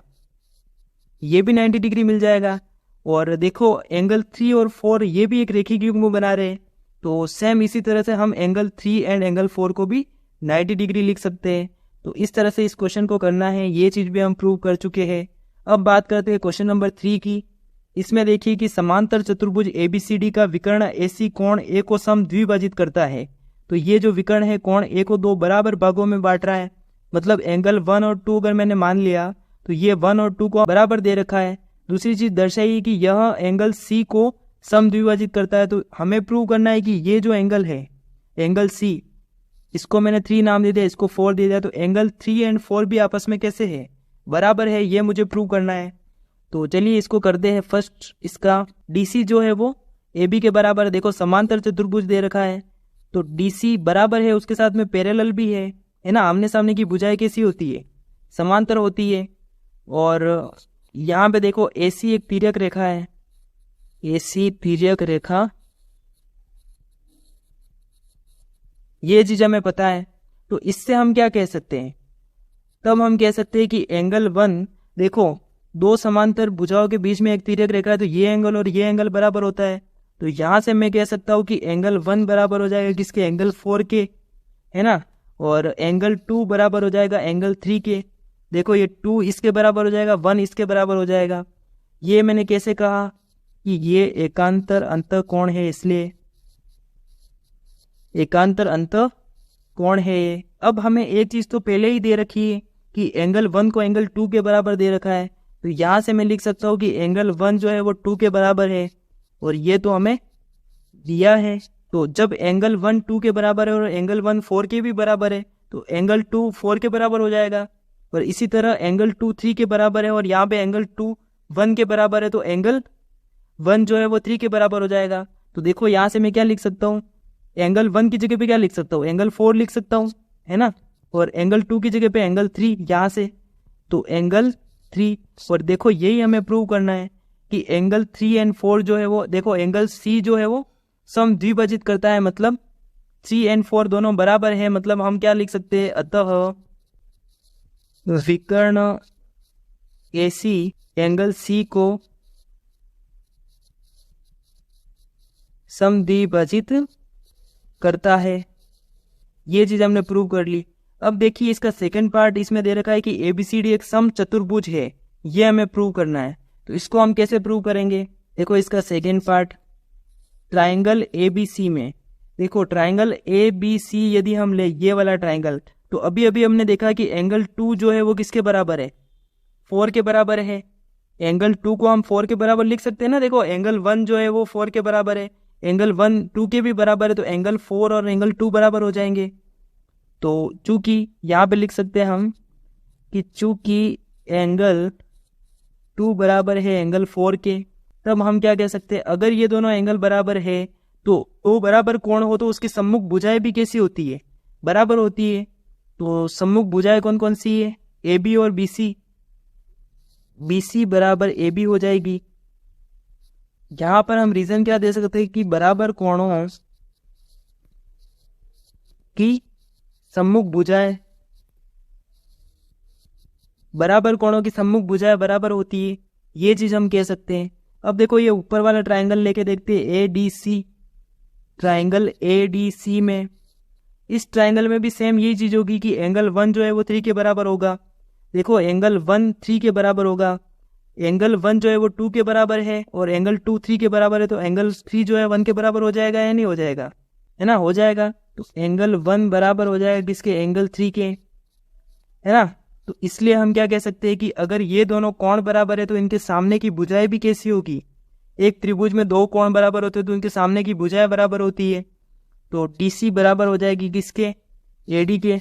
ये भी 90 डिग्री मिल जाएगा। और देखो एंगल 3 और 4 ये भी एक रेखिक युग्म बना रहे हैं, तो सेम इसी तरह से हम एंगल 3 एंड एंगल 4 को भी 90 डिग्री लिख सकते हैं। तो इस तरह से इस क्वेश्चन को करना है, ये चीज भी हम प्रूव कर चुके हैं। अब बात करते हैं क्वेश्चन नंबर 3 की। इसमें देखिए कि समांतर चतुर्भुज ABCD का विकर्ण AC कोण A को सम द्विभाजित करता है। तो ये जो विकर्ण है कोण A को 2 बराबर भागों में बांट रहा है, मतलब एंगल 1 और 2 अगर मैंने मान लिया तो ये 1 और 2 को बराबर दे रखा है। दूसरी चीज दर्शाइए कि यह एंगल C को सम द्विभाजित करता है। तो हमें प्रूव करना है कि ये जो एंगल है, एंगल C, इसको मैंने 3 नाम दे दिया, इसको 4 दे दिया, तो एंगल 3 एंड 4 भी आपस में कैसे है, बराबर है, ये मुझे प्रूव करना है। तो चलिए इसको करते हैं। फर्स्ट इसका DC जो है वो AB के बराबर है। देखो समांतर चतुर्भुज दे रखा है, तो DC बराबर है, उसके साथ में पैरेलल भी है ना। आमने सामने की भुजाएं कैसी होती है, समांतर होती है। और यहाँ पे देखो AC एक तिर्यक रेखा है, AC तिर्यक रेखा, ये चीज हमें पता है। तो इससे हम क्या कह सकते हैं, तब हम कह सकते हैं कि एंगल 1, देखो 2 समांतर भुजाओं के बीच में एक तिर्यक रेखा है, तो ये एंगल और ये एंगल बराबर होता है। तो यहां से मैं कह सकता हूं कि एंगल 1 बराबर हो जाएगा किसके, एंगल 4 के, है ना। और एंगल 2 बराबर हो जाएगा एंगल 3 के। देखो ये 2 इसके बराबर हो जाएगा, 1 इसके बराबर हो जाएगा। ये मैंने कैसे कहा कि ये एकांतर अंतःकोण है, इसलिए एकांतर अंतःकोण है। अब हमें एक चीज तो पहले ही दे रखी है कि एंगल 1 को एंगल 2 के बराबर दे रखा है, तो यहां से मैं लिख सकता हूं कि एंगल 1 जो है वो 2 के बराबर है, और ये तो हमें दिया है। तो जब एंगल 1 2 के बराबर है और एंगल 1 4 के भी बराबर है, तो एंगल 2 4 के बराबर हो जाएगा। और इसी तरह एंगल 2 3 के बराबर है, और यहाँ पे एंगल 2 1 के बराबर है, तो एंगल 1 जो है वो 3 के बराबर हो जाएगा। तो देखो यहाँ से मैं क्या लिख सकता हूँ, एंगल 1 की जगह पे क्या लिख सकता हूँ, एंगल 4 लिख सकता हूँ, है ना। और एंगल 2 की जगह पे एंगल 3 यहाँ से, तो एंगल 3। और देखो यही हमें प्रूव करना है कि एंगल 3 एंड 4 जो है वो, देखो एंगल C जो है वो सम द्विभाजित करता है, मतलब 3 एंड 4 दोनों बराबर है, मतलब हम क्या लिख सकते हैं, अतः विकर्ण AC एंगल C को समद्विभाजित करता है। ये चीज हमने प्रूव कर ली। अब देखिए इसका सेकंड पार्ट, इसमें दे रखा है कि ABCD एक समचतुर्भुज है, ये हमें प्रूव करना है। तो इसको हम कैसे प्रूव करेंगे, देखो इसका सेकंड पार्ट, ट्राइंगल ABC में, देखो ट्राइंगल ABC यदि हम ले ये वाला ट्राइंगल, तो अभी अभी हमने देखा कि एंगल 2 जो है वो किसके बराबर है, 4 के बराबर है। एंगल 2 को हम 4 के बराबर लिख सकते हैं ना, देखो एंगल 1 जो है वो 4 के बराबर है, एंगल 1 2 के भी बराबर है, तो एंगल 4 और एंगल 2 बराबर हो जाएंगे। तो चूंकि यहाँ पे लिख सकते हैं हम कि चूंकि एंगल 2 बराबर है एंगल 4 के, तब हम क्या कह सकते हैं, अगर ये दोनों एंगल बराबर है तो दो बराबर कोण हो तो उसकी सम्मुख भुजाएं भी कैसी होती है, बराबर होती है। तो सम्मुख भुजाएं कौन कौन सी है, AB और BC, BC बराबर AB हो जाएगी। यहाँ पर हम रीजन क्या दे सकते हैं कि बराबर कोणों की सम्मुख भुजाएं, बराबर कोणों की सम्मुख भुजाएं बराबर होती है, ये चीज हम कह सकते हैं। अब देखो ये ऊपर वाला ट्राइंगल लेके देखते हैं, ADC, ट्राइंगल ADC में, इस ट्राइंगल में भी सेम यही चीज होगी कि एंगल 1 जो है वो 3 के बराबर होगा। देखो एंगल 1 3 के बराबर होगा, एंगल 1 जो है वो 2 के बराबर है और एंगल 2 3 के बराबर है, तो एंगल 3 जो है 1 के बराबर हो जाएगा या नहीं हो जाएगा, है ना, हो जाएगा। तो एंगल 1 बराबर हो जाएगा किसके, एंगल 3 के, है ना। तो इसलिए हम क्या कह सकते हैं कि अगर ये दोनों कोण बराबर है तो इनके सामने की भुजाएं भी कैसी होगी, एक त्रिभुज में दो कोण बराबर होते हैं तो इनके सामने की भुजाएं बराबर होती है। तो DC बराबर हो जाएगी किसके, AD के,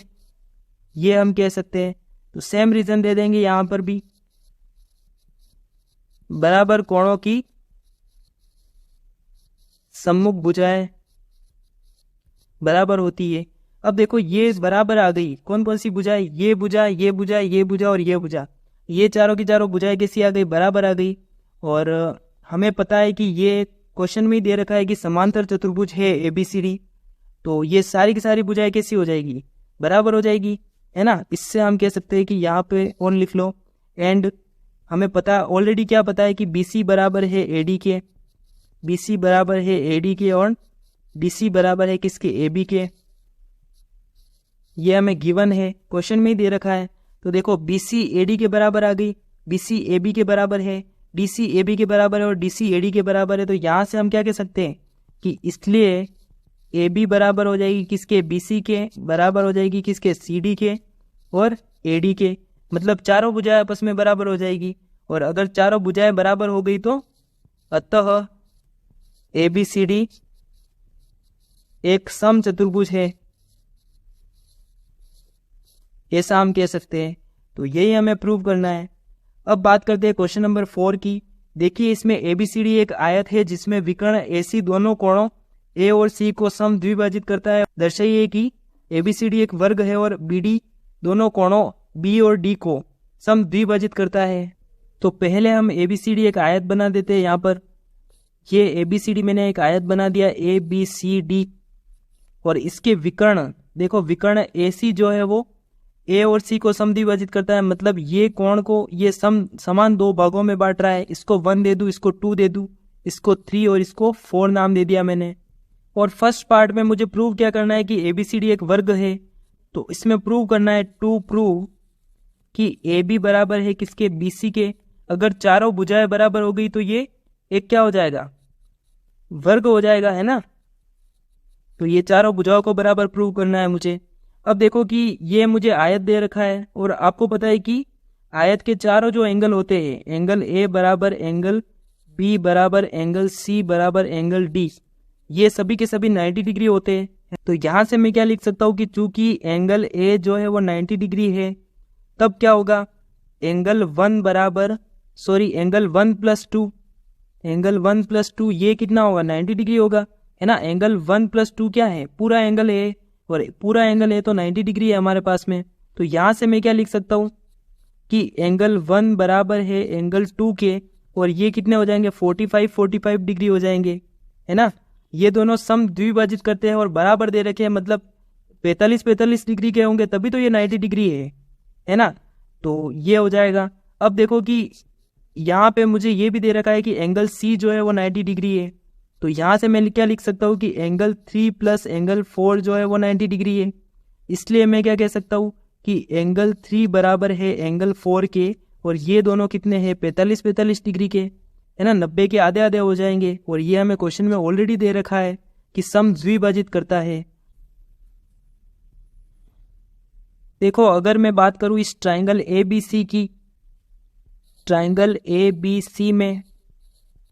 ये हम कह सकते हैं। तो सेम रीजन दे देंगे यहाँ पर भी, बराबर कोणों की सम्मुख भुजाएं बराबर होती है। अब देखो ये बराबर आ गई, कौन कौन सी भुजाएं, ये भुजा, ये भुजा, ये भुजा और ये भुजा, ये चारों की चारों भुजाएं कैसी आ गई, बराबर आ गई। और हमें पता है कि ये क्वेश्चन में ही दे रखा है कि समांतर चतुर्भुज है ABCD, तो ये सारी की सारी भुजाएं कैसी हो जाएगी, बराबर हो जाएगी, है ना। इससे हम कह सकते हैं कि यहाँ पे और लिख लो, एंड हमें पता ऑलरेडी क्या पता है कि BC बराबर है AD के, BC बराबर है AD के और DC बराबर है किसके, AB के, ये हमें गिवन है, क्वेश्चन में ही दे रखा है। तो देखो BC AD के बराबर आ गई, BC AB के बराबर है, DC AB के बराबर है और DC AD के बराबर है। तो यहाँ से हम क्या कह सकते हैं कि इसलिए AB बराबर हो जाएगी किसके, BC के, बराबर हो जाएगी किसके, CD के और AD के, मतलब चारों भुजाएं आपस में बराबर हो जाएगी। और अगर चारों भुजाएं बराबर हो गई तो अतः ABCD एक समचतुर्भुज है, ऐसा हम कह सकते हैं। तो यही हमें प्रूव करना है। अब बात करते हैं क्वेश्चन नंबर 4 की। देखिए इसमें ABCD एक आयत है जिसमें विकर्ण AC दोनों कोणों A और C को सम द्विभाजित करता है। दर्शाइए कि ABCD एक वर्ग है और BD दोनों कोणों B और D को सम द्विभाजित करता है। तो पहले हम ABCD एक आयत बना देते हैं। यहाँ पर ये ABCD मैंने एक आयत बना दिया ABCD, और इसके विकर्ण देखो, विकर्ण AC जो है वो A और C को समद्विभाजित करता है, मतलब ये कोण को ये समान दो भागों में बांट रहा है। इसको 1 दे दूं, इसको 2 दे दूं, इसको 3 और इसको 4 नाम दे दिया मैंने। और फर्स्ट पार्ट में मुझे प्रूव क्या करना है कि ABCD एक वर्ग है, तो इसमें प्रूव करना है टू प्रूव कि AB बराबर है किसके, BC के। अगर चारों भुजाएं बराबर हो गई तो ये एक क्या हो जाएगा, वर्ग हो जाएगा, है ना। तो ये चारों भुजाओं को बराबर प्रूव करना है मुझे। अब देखो कि ये मुझे आयत दे रखा है और आपको पता है कि आयत के चारों जो एंगल होते हैं, एंगल A बराबर एंगल B बराबर एंगल C बराबर एंगल D, ये सभी के सभी 90 डिग्री होते हैं। तो यहाँ से मैं क्या लिख सकता हूँ कि चूंकि एंगल A जो है वो 90 डिग्री है, तब क्या होगा, एंगल 1 बराबर एंगल 1 प्लस 2, एंगल 1 प्लस 2 ये कितना होगा, 90 डिग्री होगा, है ना। एंगल 1 प्लस 2 क्या है, पूरा एंगल है, और पूरा एंगल है तो 90 डिग्री है हमारे पास में। तो यहाँ से मैं क्या लिख सकता हूँ कि एंगल 1 बराबर है एंगल 2 के, और ये कितने हो जाएंगे, 45 डिग्री हो जाएंगे, है ना। ये दोनों सम द्विभाजित करते हैं और बराबर दे रखे हैं, मतलब 45 डिग्री के होंगे तभी तो ये 90 डिग्री है ना। तो ये हो जाएगा। अब देखो कि यहाँ पे मुझे ये भी दे रखा है कि एंगल सी जो है वो 90 डिग्री है। तो यहाँ से मैं क्या लिख सकता हूँ कि एंगल 3 प्लस एंगल 4 जो है वो 90 डिग्री है। इसलिए मैं क्या कह सकता हूँ कि एंगल 3 बराबर है एंगल 4 के, और ये दोनों कितने हैं 45 डिग्री के, है ना। 90 के आधे आधे हो जाएंगे। और ये हमें क्वेश्चन में ऑलरेडी दे रखा है कि सम द्विभाजित करता है। देखो अगर मैं बात करूं इस ट्राइंगल ABC की, ट्राइंगल ABC में,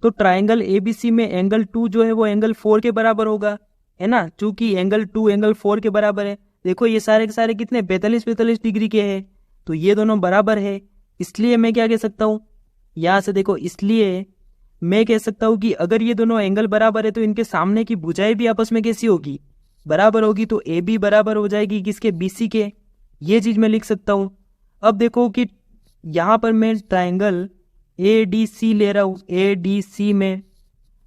तो ट्राइंगल ABC में एंगल 2 जो है वो एंगल 4 के बराबर होगा, है ना। चूंकि एंगल 2 एंगल 4 के बराबर है, देखो ये सारे के सारे कितने 45 डिग्री के हैं, तो ये दोनों बराबर है। इसलिए मैं क्या कह सकता हूँ यहाँ से, देखो इसलिए मैं कह सकता हूँ कि अगर ये दोनों एंगल बराबर है तो इनके सामने की भुजाएं भी आपस में कैसी होगी, बराबर होगी। तो AB बराबर हो जाएगी किसके, BC के। ये चीज मैं लिख सकता हूँ। अब देखो कि यहाँ पर मैं ट्राइंगल ADC ले रहा हूँ, ADC में,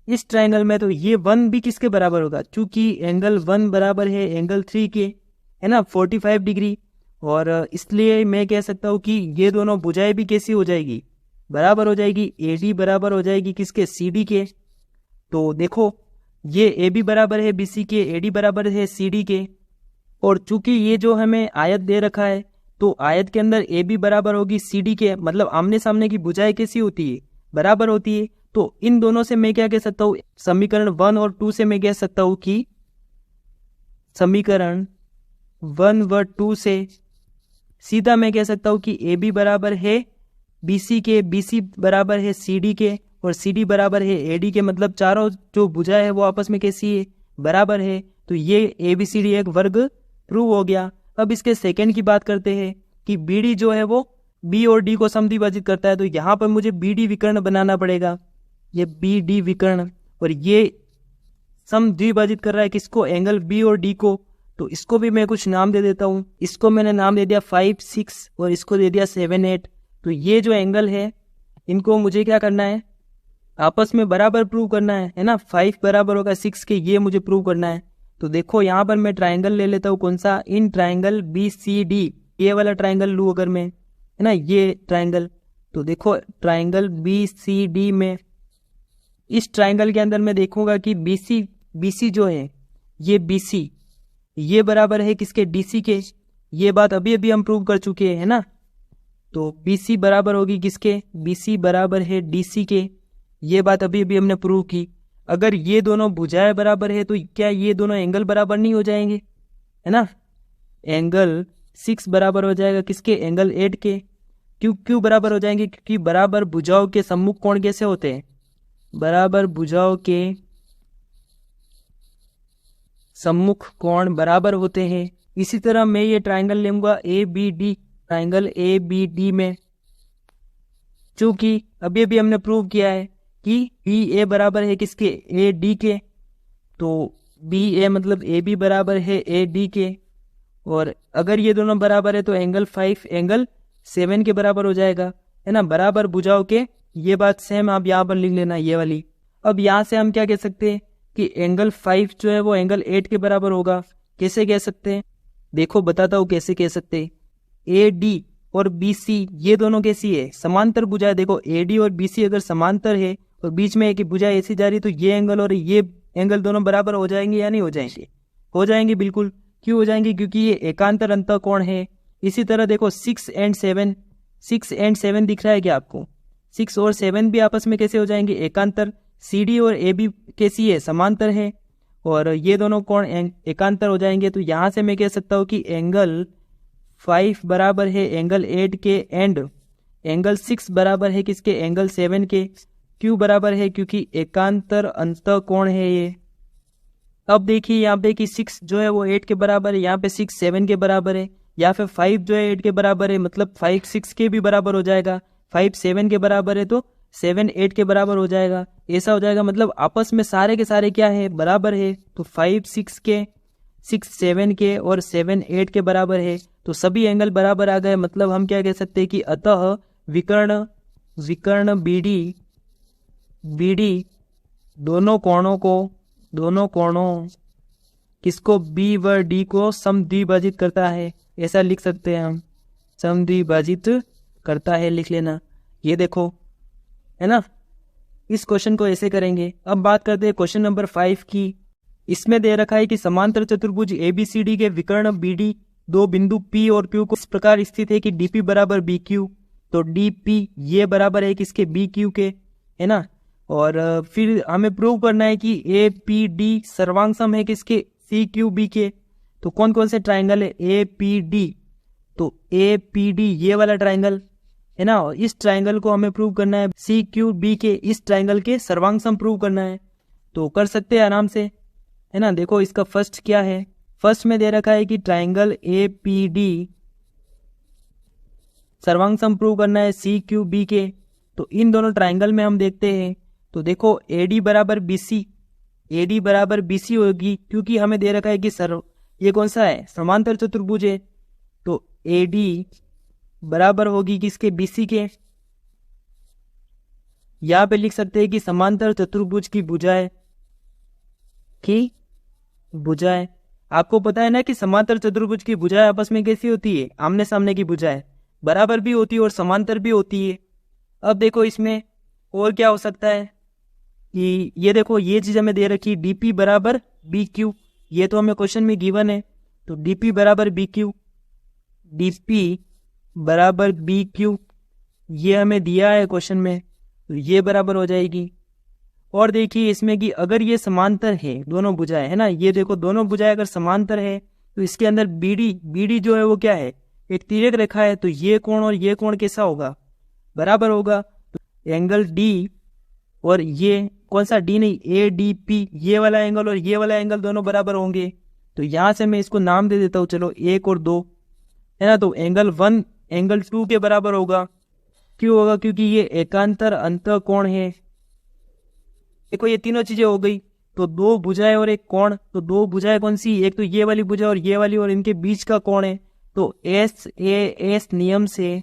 इस ट्राइंगल में, तो ये 1 भी किसके बराबर होगा, चूंकि एंगल 1 बराबर है एंगल 3 के, है ना, 45 डिग्री। और इसलिए मैं कह सकता हूँ कि ये दोनों भुजाएं भी कैसी हो जाएगी, बराबर हो जाएगी। AD बराबर हो जाएगी किसके, CD के। तो देखो ये AB बराबर है BC के, AD बराबर है CD के। और चूंकि ये जो हमें आयत दे रखा है, तो आयत के अंदर AB बराबर होगी CD के, मतलब आमने सामने की भुजाएं कैसी होती है, बराबर होती है। तो इन दोनों से मैं क्या कह सकता हूँ, समीकरण 1 और 2 से मैं कह सकता हूँ कि समीकरण 1 व 2 से सीधा मैं कह सकता हूँ कि AB बराबर है BC के, BC बराबर है CD के, और CD बराबर है AD के। मतलब चारों जो भुजाएं है वो आपस में कैसी है, बराबर है। तो ये ABCD एक वर्ग प्रूव हो गया। अब इसके सेकंड की बात करते हैं कि BD जो है वो B और D को समद्विभाजित करता है। तो यहाँ पर मुझे BD विकर्ण बनाना पड़ेगा, ये BD विकर्ण, और ये समद्विभाजित कर रहा है किसको, एंगल B और D को। तो इसको भी मैं कुछ नाम दे देता हूँ। इसको मैंने नाम दे दिया 5, 6 और इसको दे दिया 7, 8। तो ये जो एंगल है इनको मुझे क्या करना है, आपस में बराबर प्रूव करना है ना। 5 बराबर होगा 6 के, ये मुझे प्रूव करना है। तो देखो यहाँ पर मैं ट्राइंगल ले लेता हूँ, कौन सा, इन ट्राइंगल BCD, ये वाला ट्राइंगल लूँ अगर मैं, है ना, ये ट्राइंगल। तो देखो ट्राइंगल BCD में, इस ट्राइंगल के अंदर मैं देखूंगा कि BC जो है, ये BC ये बराबर है किसके, DC के। ये बात अभी अभी हम प्रूव कर चुके हैं, है ना। तो BC बराबर होगी किसके, BC बराबर है DC के। ये बात अभी अभी हमने प्रूव की। अगर ये दोनों भुजाएं बराबर है तो क्या ये दोनों एंगल बराबर नहीं हो जाएंगे, है ना। एंगल 6 बराबर हो जाएगा किसके, एंगल 8 के। क्यों बराबर हो जाएंगे, क्योंकि बराबर भुजाओं के सम्मुख कोण कैसे होते हैं, बराबर भुजाओं के सम्मुख कोण बराबर होते हैं। इसी तरह मैं ये ट्राइंगल लूंगा ABD, ट्राइंगल ABD में, चूंकि अभी अभी हमने प्रूव किया है कि BA बराबर है किसके, AD के। तो BA मतलब AB बराबर है AD के। और अगर ये दोनों बराबर है तो एंगल 5 एंगल 7 के बराबर हो जाएगा, है ना, बराबर भुजाओं के। ये बात सेम आप यहाँ पर लिख लेना, ये वाली। अब यहाँ से हम क्या कह सकते हैं कि एंगल 5 जो है वो एंगल 8 के बराबर होगा। कैसे कह सकते हैं, देखो बताता हूँ कैसे कह सकते हैं। AD और BC ये दोनों कैसी है, समांतर भुजाएं। देखो AD और BC अगर समांतर है और बीच में एक भुजा ऐसी जा रही, तो ये एंगल और ये एंगल दोनों बराबर हो जाएंगे या नहीं हो जाएंगे, हो जाएंगे बिल्कुल। क्यों हो जाएंगे, क्योंकि ये एकांतर अंतःकोण है। इसी तरह देखो 6 एंड 7 दिख रहा है क्या आपको, 6 और 7 भी आपस में कैसे हो जाएंगे, एकांतर। CD और AB कैसी है, समांतर है, और ये दोनों कोण एकांतर हो जाएंगे। तो यहाँ से मैं कह सकता हूँ कि एंगल 5 बराबर है एंगल 8 के, एंड एंगल 6 बराबर है किसके, एंगल 7 के। क्यों बराबर है, क्योंकि एकांतर अंतःकोण है ये। अब देखिए यहाँ पे कि 6 जो है वो 8 के बराबर है, यहाँ पे 6 7 के बराबर है, या फिर 5 जो है 8 के बराबर है, मतलब 5 6 के भी बराबर हो जाएगा। 5 7 के बराबर है तो 7 8 के बराबर हो जाएगा, ऐसा हो जाएगा। मतलब आपस में सारे के सारे क्या है, बराबर है। तो 5 6 के, 6 7 के और 7 8 के बराबर है। तो सभी एंगल बराबर आ गए। मतलब हम क्या कह सकते हैं कि अतः विकर्ण BD दोनों कोणों को दोनों कोणों किसको, बी व डी को समद्विभाजित करता है, ऐसा लिख सकते हैं हम, समद्विभाजित करता है लिख लेना। ये देखो, है ना, इस क्वेश्चन को ऐसे करेंगे। अब बात करते हैं क्वेश्चन नंबर 5 की। इसमें दे रखा है कि समांतर चतुर्भुज ABCD के विकर्ण BD दो बिंदु P और Q को इस प्रकार स्थित है कि DP बराबर BQ, तो DP ये बराबर है किसके, BQ के, है ना। और फिर हमें प्रूव करना है कि APD सर्वांग सम है किसके, CQB के। तो कौन कौन से ट्राइंगल है, APD, तो APD ये वाला ट्राइंगल है ना, और इस ट्राइंगल को हमें प्रूव करना है, CQB के इस ट्राइंगल के सर्वांग सम प्रूव करना है। तो कर सकते हैं आराम से, है ना। देखो इसका फर्स्ट क्या है, फर्स्ट में दे रखा है कि ट्राइंगल APD सर्वांग सम प्रूव करना है CQB के। तो इन दोनों ट्राइंगल में हम देखते हैं, तो देखो AD बराबर BC, AD बराबर BC होगी, क्योंकि हमें दे रखा है कि ये कौन सा है, समांतर चतुर्भुज है। तो AD बराबर होगी किसके, BC के। यहां पे लिख सकते हैं कि समांतर चतुर्भुज की भुजाएं आपको पता है ना कि समांतर चतुर्भुज की भुजाएं आपस में कैसी होती है, आमने सामने की भुजाएं बराबर भी होती है और समांतर भी होती है। अब देखो इसमें और क्या हो सकता है कि ये देखो, ये चीज हमें दे रखी DP बराबर BQ, ये तो हमें क्वेश्चन में गिवन है। तो DP बराबर BQ, DP बराबर BQ ये हमें दिया है क्वेश्चन में, तो ये बराबर हो जाएगी। और देखिए इसमें कि अगर ये समांतर है, दोनों भुजाएं, है ना, ये देखो दोनों भुजाएं अगर समांतर है तो इसके अंदर BD जो है वो क्या है, एक तिर्यक रेखा है। तो ये कोण और ये कोण कैसा होगा, बराबर होगा। तो एंगल D और ये कौन सा, D नहीं, ADP ये वाला एंगल और ये वाला एंगल दोनों बराबर होंगे। तो यहां से मैं इसको नाम दे देता हूँ, चलो 1 और 2, है ना। तो एंगल 1 एंगल 2 के बराबर होगा। क्यों होगा, क्योंकि ये एकांतर अंतः कोण है। देखो ये तीनों चीजें हो गई, तो दो भुजाएं और एक कोण, तो दो भुजाएं कौन सी, एक तो ये वाली भुजा और ये वाली, और इनके बीच का कोण है। तो SAS नियम से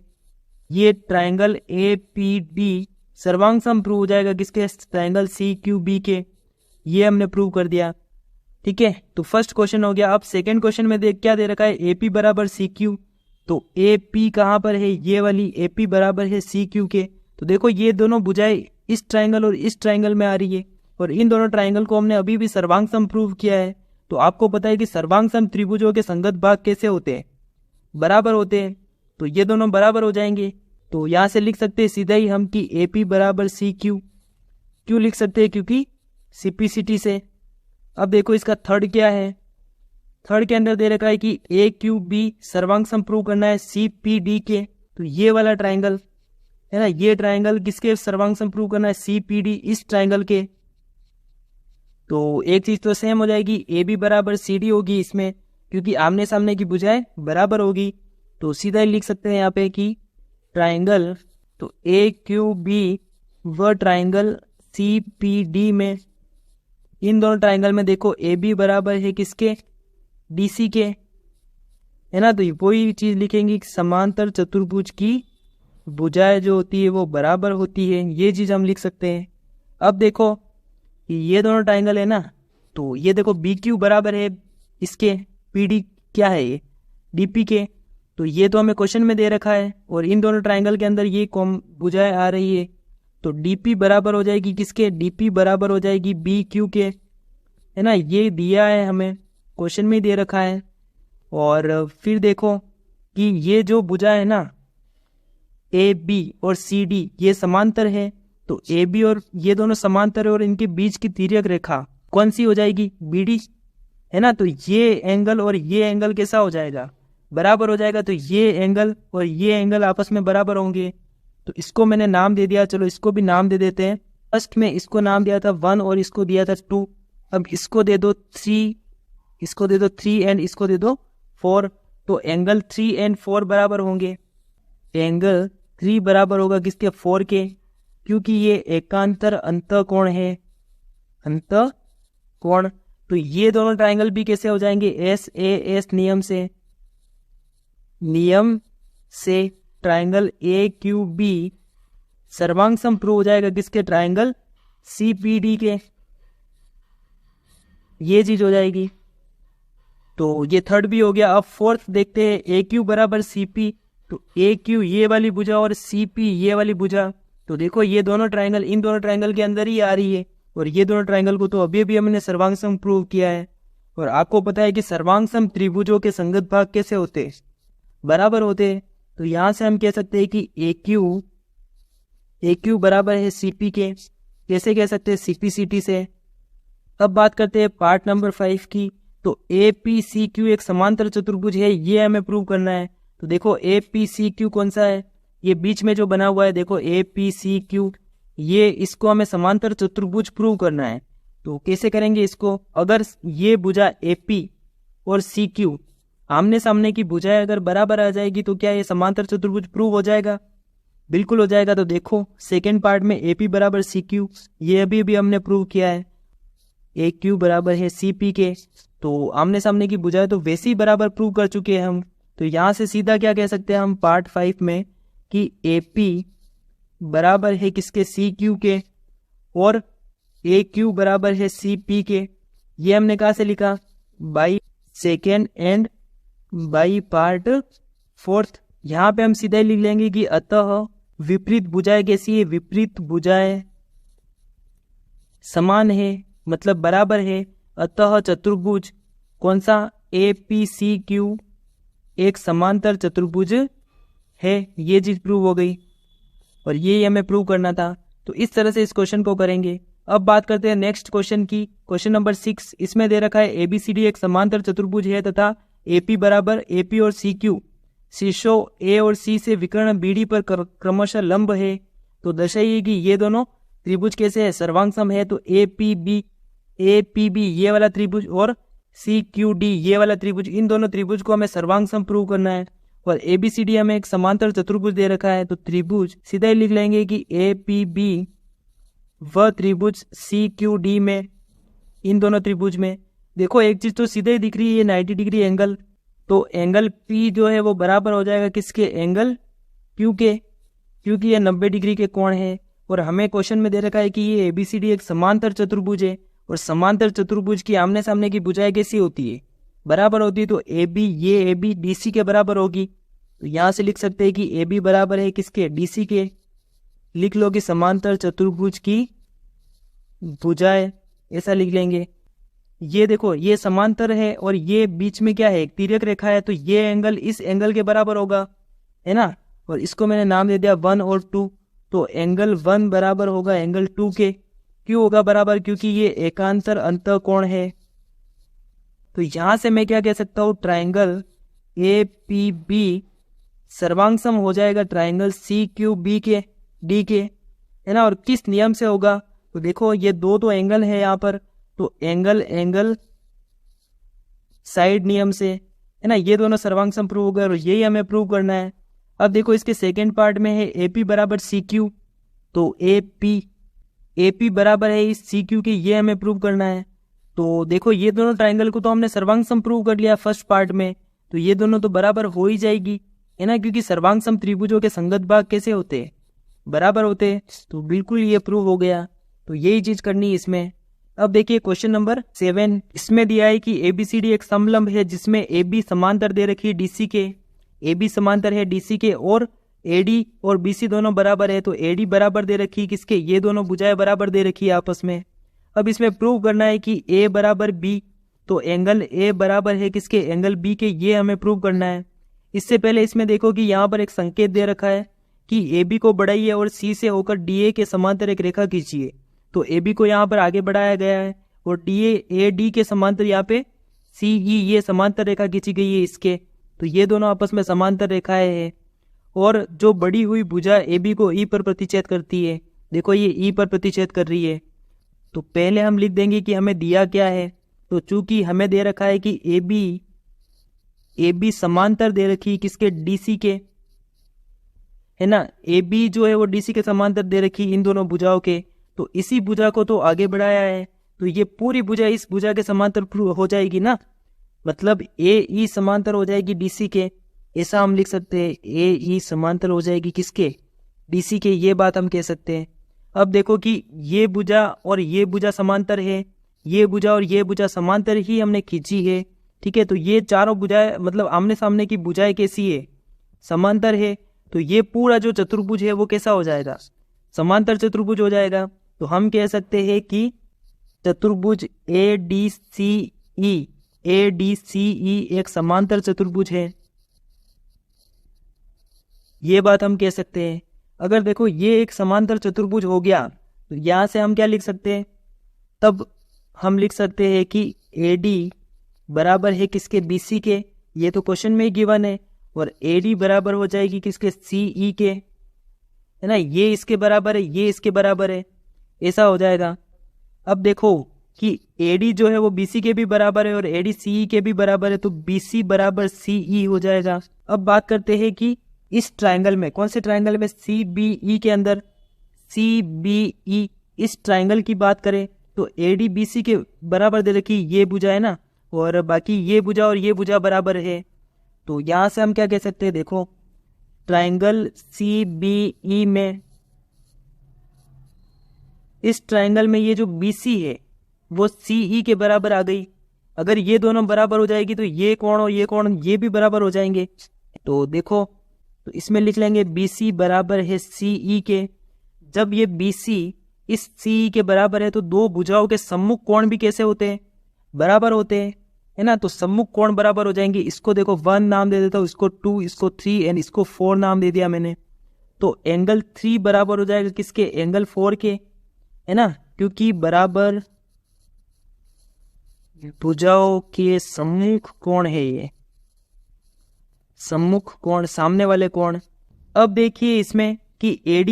ये ट्राइंगल APD सर्वांग सम प्रूव हो जाएगा किसके, ट्राइंगल CQB के। ये हमने प्रूव कर दिया, ठीक है। तो फर्स्ट क्वेश्चन हो गया। अब सेकंड क्वेश्चन में देख क्या दे रखा है, AP बराबर CQ, तो AP कहाँ पर है, ये वाली AP बराबर है CQ के। तो देखो ये दोनों भुजाएं इस ट्राइंगल और इस ट्राइंगल में आ रही है, और इन दोनों ट्राइंगल को हमने अभी भी सर्वांग सम प्रूव किया है। तो आपको पता है कि सर्वांग सम त्रिभुजों के संगत भाग कैसे होते हैं, बराबर होते हैं। तो ये दोनों बराबर हो जाएंगे। तो यहां से लिख सकते हैं सीधा ही हम कि AP बराबर CQ, क्यों लिख सकते हैं, क्योंकि सिंप्लिसिटी से। अब देखो इसका थर्ड क्या है, थर्ड के अंदर दे रखा है कि AQB सर्वांग सम प्रूव करना है CPD के। तो ये वाला ट्राइंगल है ना, ये ट्राइंगल किसके सर्वांग सम प्रूव करना है, CPD इस ट्राइंगल के। तो एक चीज तो सेम हो जाएगी, AB बराबर CD होगी इसमें, क्योंकि आमने सामने की भुजाएं बराबर होगी। तो सीधा ही लिख सकते हैं यहाँ पे कि ट्राइंगल, तो AQB व ट्राइंगल CPD में, इन दोनों ट्राइंगल में देखो AB बराबर है किसके, DC के, है ना। तो वही चीज लिखेंगे, समांतर चतुर्भुज की भुजाएं जो होती है वो बराबर होती है, ये चीज हम लिख सकते हैं। अब देखो कि ये दोनों ट्राइंगल है ना, तो ये देखो BQ बराबर है इसके, PD क्या है ये, DP के। तो ये तो हमें क्वेश्चन में दे रखा है, और इन दोनों ट्राइंगल के अंदर ये भुजाएं आ रही है। तो DP बराबर हो जाएगी किसके, DP बराबर हो जाएगी BQ के, है ना। ये दिया है हमें, क्वेश्चन में दे रखा है। और फिर देखो कि ये जो भुजा है ना AB और CD ये समांतर है। तो AB और ये दोनों समांतर है, और इनके बीच की तिर्यक रेखा कौन सी हो जाएगी, BD, है ना। तो ये एंगल और ये एंगल कैसा हो जाएगा, बराबर हो जाएगा। तो ये एंगल और ये एंगल आपस में बराबर होंगे। तो इसको मैंने नाम दे दिया, चलो इसको भी नाम दे देते हैं। फर्स्ट में इसको नाम दिया था 1 और इसको दिया था 2, अब इसको दे दो 3, इसको दे दो 3 एंड इसको दे दो 4। तो एंगल 3 एंड 4 बराबर होंगे, एंगल 3 बराबर होगा किसके, 4 के, क्योंकि ये एकांतर अंतः कोण है, अंतः कोण। तो ये दोनों ट्राइंगल भी कैसे हो जाएंगे, SAS नियम से ट्राइंगल AQB सर्वांग सम प्रूव हो जाएगा किसके, ट्राइंगल CPD के। ये चीज हो जाएगी। तो ये थर्ड भी हो गया। अब फोर्थ देखते हैं, ए क्यू बराबर सी पी। तो ए क्यू ये वाली भुजा और सी पी ये वाली भुजा, तो देखो ये दोनों ट्राइंगल इन दोनों ट्राइंगल के अंदर ही आ रही है, और ये दोनों ट्राइंगल को तो अभी अभी हमने सर्वांग सम प्रूव किया है। और आपको पता है कि सर्वांग सम त्रिभुजों के संगत भाग कैसे होते हैं, बराबर होते हैं। तो यहां से हम कह सकते हैं कि ए क्यू बराबर है सीपी के। कैसे कह सकते हैं, सीपी सीटी से। अब बात करते हैं पार्ट नंबर 5 की। तो ए पी सी क्यू एक समांतर चतुर्भुज है, ये हमें प्रूव करना है। तो देखो ए पी सी क्यू कौन सा है, ये बीच में जो बना हुआ है, देखो ए पी सी क्यू, ये इसको हमें समांतर चतुर्भुज प्रूव करना है। तो कैसे करेंगे इसको, अगर ये भुजा ए पी और सी क्यू आमने सामने की भुजाएं अगर बराबर आ जाएगी तो क्या ये समांतर चतुर्भुज प्रूव हो जाएगा, बिल्कुल हो जाएगा। तो देखो सेकेंड पार्ट में ए पी बराबर सी क्यू, ये अभी भी हमने प्रूव किया है। ए क्यू बराबर है सी पी के, तो आमने सामने की भुजाएं तो वैसे ही बराबर प्रूव कर चुके हैं हम। तो यहां से सीधा क्या कह सकते हैं हम पार्ट 5 में कि ए पी बराबर है किसके, सी क्यू के, और ए क्यू बराबर है सी पी के। ये हमने कहा से लिखा, by second and by part fourth. यहाँ पे हम सीधा ही लिख लेंगे कि अतः विपरीत भुजाएं कैसी है, विपरीत भुजाएं समान है, मतलब बराबर है। अतः चतुर्भुज कौन सा, ए पी सी क्यू एक समांतर चतुर्भुज है। ये चीज प्रूव हो गई, और ये हमें प्रूव करना था। तो इस तरह से इस क्वेश्चन को करेंगे। अब बात करते हैं नेक्स्ट क्वेश्चन की, क्वेश्चन नंबर 6। इसमें दे रखा है एबीसीडी एक समांतर चतुर्भुज है तथा एपी बराबर एपी और सी क्यू शीर्षों ए और सी से विकर्ण बीडी पर क्रमशः लंब है। तो दर्शाइए कि ये दोनों त्रिभुज कैसे है, सर्वांग सम है। तो ए पी बी ये वाला त्रिभुज और सी क्यू डी ये वाला त्रिभुज, इन दोनों त्रिभुज को हमें सर्वांग सम प्रूव करना है। और एबीसीडी हमें एक समांतर चतुर्भुज दे रखा है, तो त्रिभुज सीधा ही लिख लेंगे कि ए पी बी व त्रिभुज सी क्यू डी में, इन दोनों त्रिभुज में देखो एक चीज तो सीधे ही दिख रही है, 90 डिग्री एंगल। तो एंगल पी जो है वो बराबर हो जाएगा किसके, एंगल क्यू के, क्योंकि ये 90 डिग्री के कोण है। और हमें क्वेश्चन में दे रखा है कि ये एबीसीडी एक समांतर चतुर्भुज है, और समांतर चतुर्भुज की आमने सामने की भुजाएं कैसी होती है, बराबर होती है। तो ए बी, ये ए बी डी सी के बराबर होगी। तो यहां से लिख सकते हैं कि ए बी बराबर है किसके, डी सी के। लिख लो कि समांतर चतुर्भुज की भुजाएं, ऐसा लिख लेंगे। ये देखो ये समांतर है, और ये बीच में क्या है, एक तिर्यक रेखा है। तो ये एंगल इस एंगल के बराबर होगा, है ना। और इसको मैंने नाम दे दिया 1 और 2। तो एंगल 1 बराबर होगा एंगल 2 के। क्यों होगा बराबर, क्योंकि ये एकांतर अंतःकोण है। तो यहां से मैं क्या कह सकता हूं, ट्राइंगल ए पी बी सर्वांग सम हो जाएगा ट्राइंगल सी क्यू बी के डी के, है ना। और किस नियम से होगा, तो देखो ये दो तो एंगल है यहाँ पर, तो एंगल साइड नियम से, है ना। ये दोनों सर्वांग सम प्रूव होगा, और यही हमें प्रूव करना है। अब देखो इसके सेकेंड पार्ट में है एपी बराबर सी क्यू। तो एपी बराबर है इस सी क्यू के, ये हमें प्रूव करना है। तो देखो ये दोनों ट्राइंगल को तो हमने सर्वांग सम प्रूव कर लिया फर्स्ट पार्ट में, तो ये दोनों तो बराबर हो ही जाएगी, है ना। क्योंकि सर्वांग सम त्रिभुजों के संगत भाग कैसे होते हैं, बराबर होते हैं। तो बिल्कुल ये प्रूव हो गया। तो यही चीज करनी है इसमें। अब देखिए क्वेश्चन नंबर 7। इसमें दिया है कि एबीसीडी एक समलंब है जिसमें ए बी समांतर दे रखी है डीसी के, ए बी समांतर है डीसी के, और एडी और बीसी दोनों बराबर है। तो एडी बराबर दे रखी है किसके, ये दोनों भुजाएं बराबर दे रखी है आपस में। अब इसमें प्रूव करना है कि ए बराबर बी, तो एंगल ए बराबर है किसके, एंगल बी के, ये हमें प्रूव करना है। इससे पहले इसमें देखो कि यहाँ पर एक संकेत दे रखा है कि ए बी को बढ़ाइए और सी से होकर डी ए के समांतर एक रेखा खींचिए। तो ए बी को यहाँ पर आगे बढ़ाया गया है, और ए डी के समांतर यहाँ पे सी ई ये समांतर रेखा खींची गई है इसके। तो ये दोनों आपस में समांतर रेखाएं हैं, और जो बड़ी हुई भुजा ए बी को ई पर प्रतिच्छेद करती है, देखो ये ई पर प्रतिच्छेद कर रही है। तो पहले हम लिख देंगे कि हमें दिया क्या है। तो चूंकि हमें दे रखा है कि ए बी समांतर दे रखी किसके, डीसी के, है ना। ए बी जो है वो डीसी के समांतर दे रखी इन दोनों भुजाओं के। तो इसी भुजा को तो आगे बढ़ाया है, तो ये पूरी भुजा इस भुजा के समांतर हो जाएगी ना, मतलब ए ई समांतर हो जाएगी डीसी के, ऐसा हम लिख सकते हैं। ए ई समांतर हो जाएगी किसके, डीसी के, ये बात हम कह सकते हैं। अब देखो कि ये भुजा और ये भुजा समांतर है, ये भुजा और ये भुजा समांतर ही हमने खींची है, ठीक है। तो ये चारों भुजाएं मतलब आमने सामने की भुजाएं कैसी है, समांतर है। तो ये पूरा जो चतुर्भुज है वो कैसा हो जाएगा, समांतर चतुर्भुज हो जाएगा। तो हम कह सकते हैं कि चतुर्भुज ADCE एक समांतर चतुर्भुज है, ये बात हम कह सकते हैं। अगर देखो ये एक समांतर चतुर्भुज हो गया तो यहां से हम क्या लिख सकते हैं, तब हम लिख सकते हैं कि AD बराबर है किसके, BC के, ये तो क्वेश्चन में ही गिवन है। और AD बराबर हो जाएगी किसके, CE के, है ना। ये इसके बराबर है, ये इसके बराबर है, ऐसा हो जाएगा। अब देखो कि AD जो है वो BC के भी बराबर है और AD CE के भी बराबर है, तो BC बराबर CE हो जाएगा। अब बात करते हैं कि इस ट्रायंगल में, कौन से ट्रायंगल में, CBE के अंदर, CBE इस ट्रायंगल की बात करें तो AD BC के बराबर दे रखी ये भुजा है ना, और बाकी ये भुजा और ये भुजा बराबर है। तो यहां से हम क्या कह सकते हैं, देखो ट्रायंगल CBE में, इस ट्रायंगल में ये जो BC है वो CE के बराबर आ गई। अगर ये दोनों बराबर हो जाएगी तो ये कोण और ये कोण ये भी बराबर हो जाएंगे। तो देखो, तो इसमें लिख लेंगे BC बराबर है CE के। जब ये BC इस CE के बराबर है तो दो भुजाओं के सम्मुख कोण भी कैसे होते हैं, बराबर होते हैं, है ना। तो सम्मुख कोण बराबर हो जाएंगे। इसको देखो 1 नाम दे देता हूँ, इसको 2, इसको 3 एंड इसको 4 नाम दे दिया मैंने। तो एंगल 3 बराबर हो जाएगा किसके, एंगल 4 के, है ना, क्योंकि बराबर भुजाओं के सम्मुख कोण है, ये सम्मुख कोण, सामने वाले कोण। अब देखिए इसमें कि AD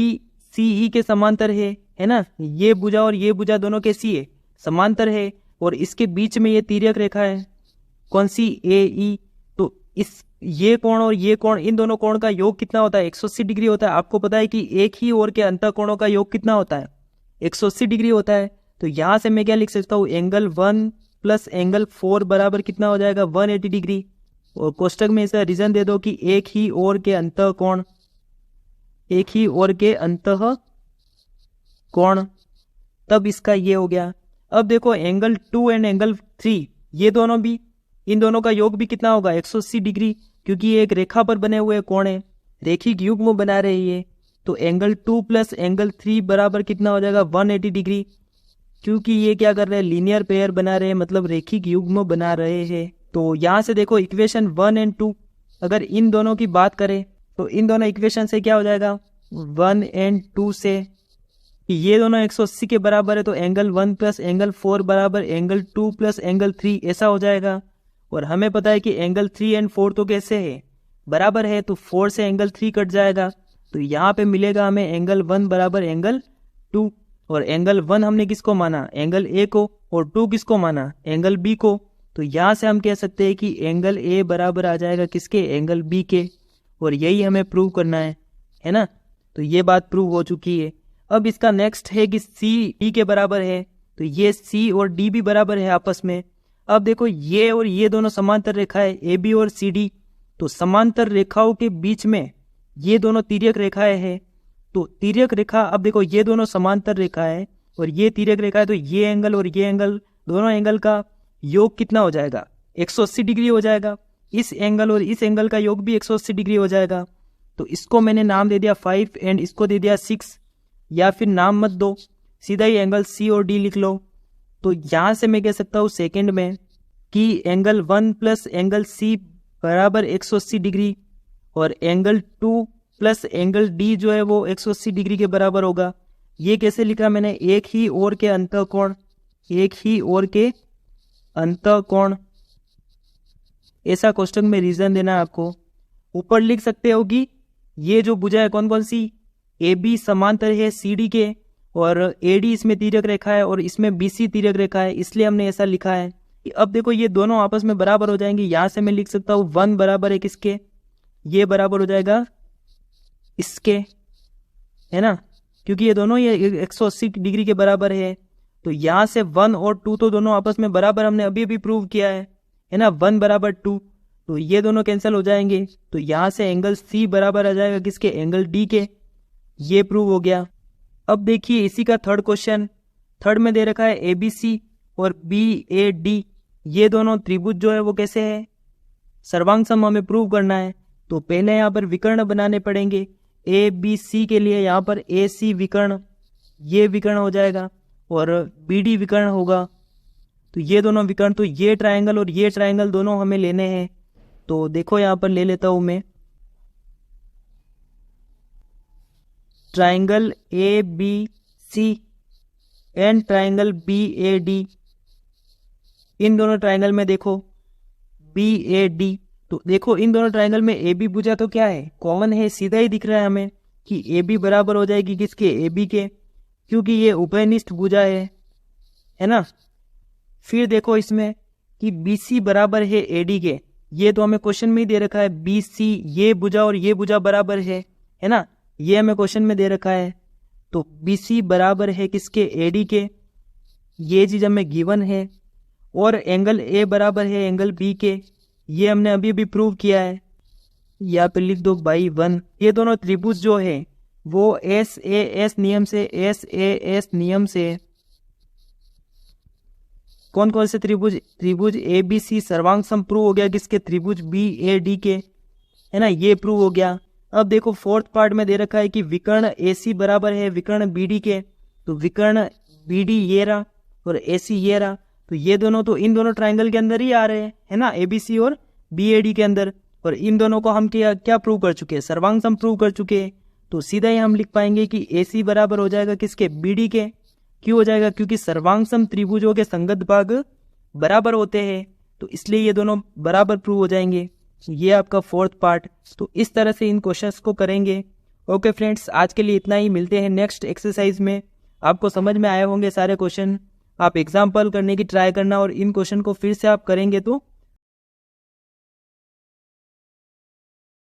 CE के समांतर है ना, ये भुजा और ये भुजा दोनों कैसी है, समांतर है। और इसके बीच में ये तिर्यक रेखा है, कौन सी, AE। तो इस ये कोण और ये कोण, इन दोनों कोण का योग कितना होता है, 180 डिग्री होता है। आपको पता है कि एक ही ओर के अंत कोणों का योग कितना होता है, 180 डिग्री होता है। तो यहां से मैं क्या लिख सकता हूँ, एंगल 1 प्लस एंगल 4 बराबर कितना हो जाएगा, 180 डिग्री। और कोष्टक में इसका रीजन दे दो कि एक ही ओर के अंत कोण, एक ही ओर के अंत कोण, तब इसका ये हो गया। अब देखो एंगल 2 एंड एंगल 3, ये दोनों भी, इन दोनों का योग भी कितना होगा, 180 डिग्री, क्योंकि ये एक रेखा पर बने हुए कोण है, रेखिक युग्म बना रहे हैं। तो एंगल 2 प्लस एंगल 3 बराबर कितना हो जाएगा, 180 डिग्री, क्योंकि ये क्या कर रहे हैं, लीनियर पेयर बना रहे हैं, मतलब रेखिक युग्म बना रहे हैं। तो यहाँ से देखो इक्वेशन 1 एंड 2, अगर इन दोनों की बात करें तो इन दोनों इक्वेशन से क्या हो जाएगा, 1 एंड 2 से, ये दोनों 180 के बराबर है, तो एंगल 1 प्लस एंगल 4 बराबर एंगल 2 प्लस एंगल 3, ऐसा हो जाएगा। और हमें पता है कि एंगल 3 एंड 4 तो कैसे है, बराबर है, तो 4 से एंगल 3 कट जाएगा। तो यहाँ पे मिलेगा हमें एंगल 1 बराबर एंगल 2। और एंगल 1 हमने किसको माना, एंगल A को, और 2 किसको माना, एंगल B को। तो यहाँ से हम कह सकते हैं कि एंगल A बराबर आ जाएगा किसके, एंगल B के। और यही हमें प्रूव करना है ना। तो ये बात प्रूव हो चुकी है। अब इसका नेक्स्ट है कि C D के बराबर है, तो ये C और D भी बराबर है आपस में। अब देखो ये और ये दोनों समांतर रेखा है, AB और CD। तो समांतर रेखाओं के बीच में ये दोनों तिर्यक रेखाएं हैं। तो तिर्यक रेखा, अब देखो ये दोनों समांतर रेखा है और ये तिर्यक रेखा है, तो ये एंगल और ये एंगल, दोनों एंगल का योग कितना हो जाएगा, 180 डिग्री हो जाएगा। इस एंगल और इस एंगल का योग भी 180 डिग्री हो जाएगा। तो इसको मैंने नाम दे दिया 5 एंड इसको दे दिया 6, या फिर नाम मत दो, सीधा ही एंगल C और D लिख लो। तो यहां से मैं कह सकता हूं सेकंड में कि एंगल 1 प्लस एंगल C बराबर 180 डिग्री, और एंगल 2 प्लस एंगल D जो है वो 180 डिग्री के बराबर होगा। ये कैसे लिखा मैंने, एक ही ओर के अंत कोण, एक ही ओर के अंत कोण, ऐसा क्वेश्चन में रीजन देना है आपको। ऊपर लिख सकते हो कि ये जो भुजा है कौन कौन सी, AB समांतर है CD के, और AD इसमें तिर्यक रेखा है और इसमें BC तिर्यक रेखा है, इसलिए हमने ऐसा लिखा है। अब देखो ये दोनों आपस में बराबर हो जाएंगे। यहां से मैं लिख सकता हूं 1 बराबर है किसके, ये बराबर हो जाएगा इसके, है ना, क्योंकि ये दोनों ये 180 डिग्री के बराबर है। तो यहां से 1 और 2 तो दोनों आपस में बराबर, हमने अभी भी प्रूव किया है ना, 1 बराबर 2, तो ये दोनों कैंसिल हो जाएंगे। तो यहां से एंगल C बराबर आ जाएगा किसके, एंगल D के। ये प्रूव हो गया। अब देखिए इसी का थर्ड क्वेश्चन, थर्ड में दे रखा है ABC और BAD ये दोनों त्रिभुज जो है वो कैसे है, सर्वांग सम हमें प्रूव करना है। तो पहले यहाँ पर विकर्ण बनाने पड़ेंगे। ABC के लिए यहाँ पर AC विकर्ण, ये विकर्ण हो जाएगा और BD विकर्ण होगा। तो ये दोनों विकर्ण, तो ये ट्रायंगल और ये ट्रायंगल दोनों हमें लेने हैं। तो देखो यहाँ पर ले लेता हूं मैं triangle ABC and triangle BAD। इन दोनों ट्रायंगल में देखो BAD, तो देखो इन दोनों ट्रायंगल में AB भुजा तो क्या है, कॉमन है, सीधा ही दिख रहा है हमें कि AB बराबर हो जाएगी किसके, AB के, क्योंकि ये उभयनिष्ठ भुजा है ना। फिर देखो इसमें कि BC बराबर है AD के, ये तो हमें क्वेश्चन में ही दे रखा है। BC ये भुजा और ये भुजा बराबर है ना, ये हमें क्वेश्चन में दे रखा है। तो BC बराबर है किसके, AD के, ये चीज हमें गिवन है। और एंगल A बराबर है एंगल B के, ये हमने अभी अभी प्रूव किया है। यहाँ पे लिख दो बाई 1। ये दोनों त्रिभुज जो है वो SAS नियम से कौन कौन से त्रिभुज, त्रिभुज ABC सर्वांग सम प्रूव हो गया किसके, त्रिभुज BAD के, है ना, ये प्रूव हो गया। अब देखो फोर्थ पार्ट में दे रखा है कि विकर्ण AC बराबर है विकर्ण BD के, तो विकर्ण BD ये रहा और AC ये रहा, तो ये दोनों तो इन दोनों ट्रायंगल के अंदर ही आ रहे हैं, है ना, ABC और BAD के अंदर। और इन दोनों को हम क्या प्रूव कर चुके हैं, सर्वांग सम प्रूव कर चुके हैं। तो सीधा ही हम लिख पाएंगे कि AC बराबर हो जाएगा किसके, BD के। क्यों हो जाएगा, क्योंकि सर्वांग सम त्रिभुजों के संगत भाग बराबर होते हैं, तो इसलिए ये दोनों बराबर प्रूव हो जाएंगे। ये आपका फोर्थ पार्ट। तो इस तरह से इन क्वेश्चंस को करेंगे। ओके फ्रेंड्स, आज के लिए इतना ही, मिलते हैं नेक्स्ट एक्सरसाइज में। आपको समझ में आए होंगे सारे क्वेश्चन, आप एग्जाम्पल करने की ट्राई करना और इन क्वेश्चन को फिर से आप करेंगे तो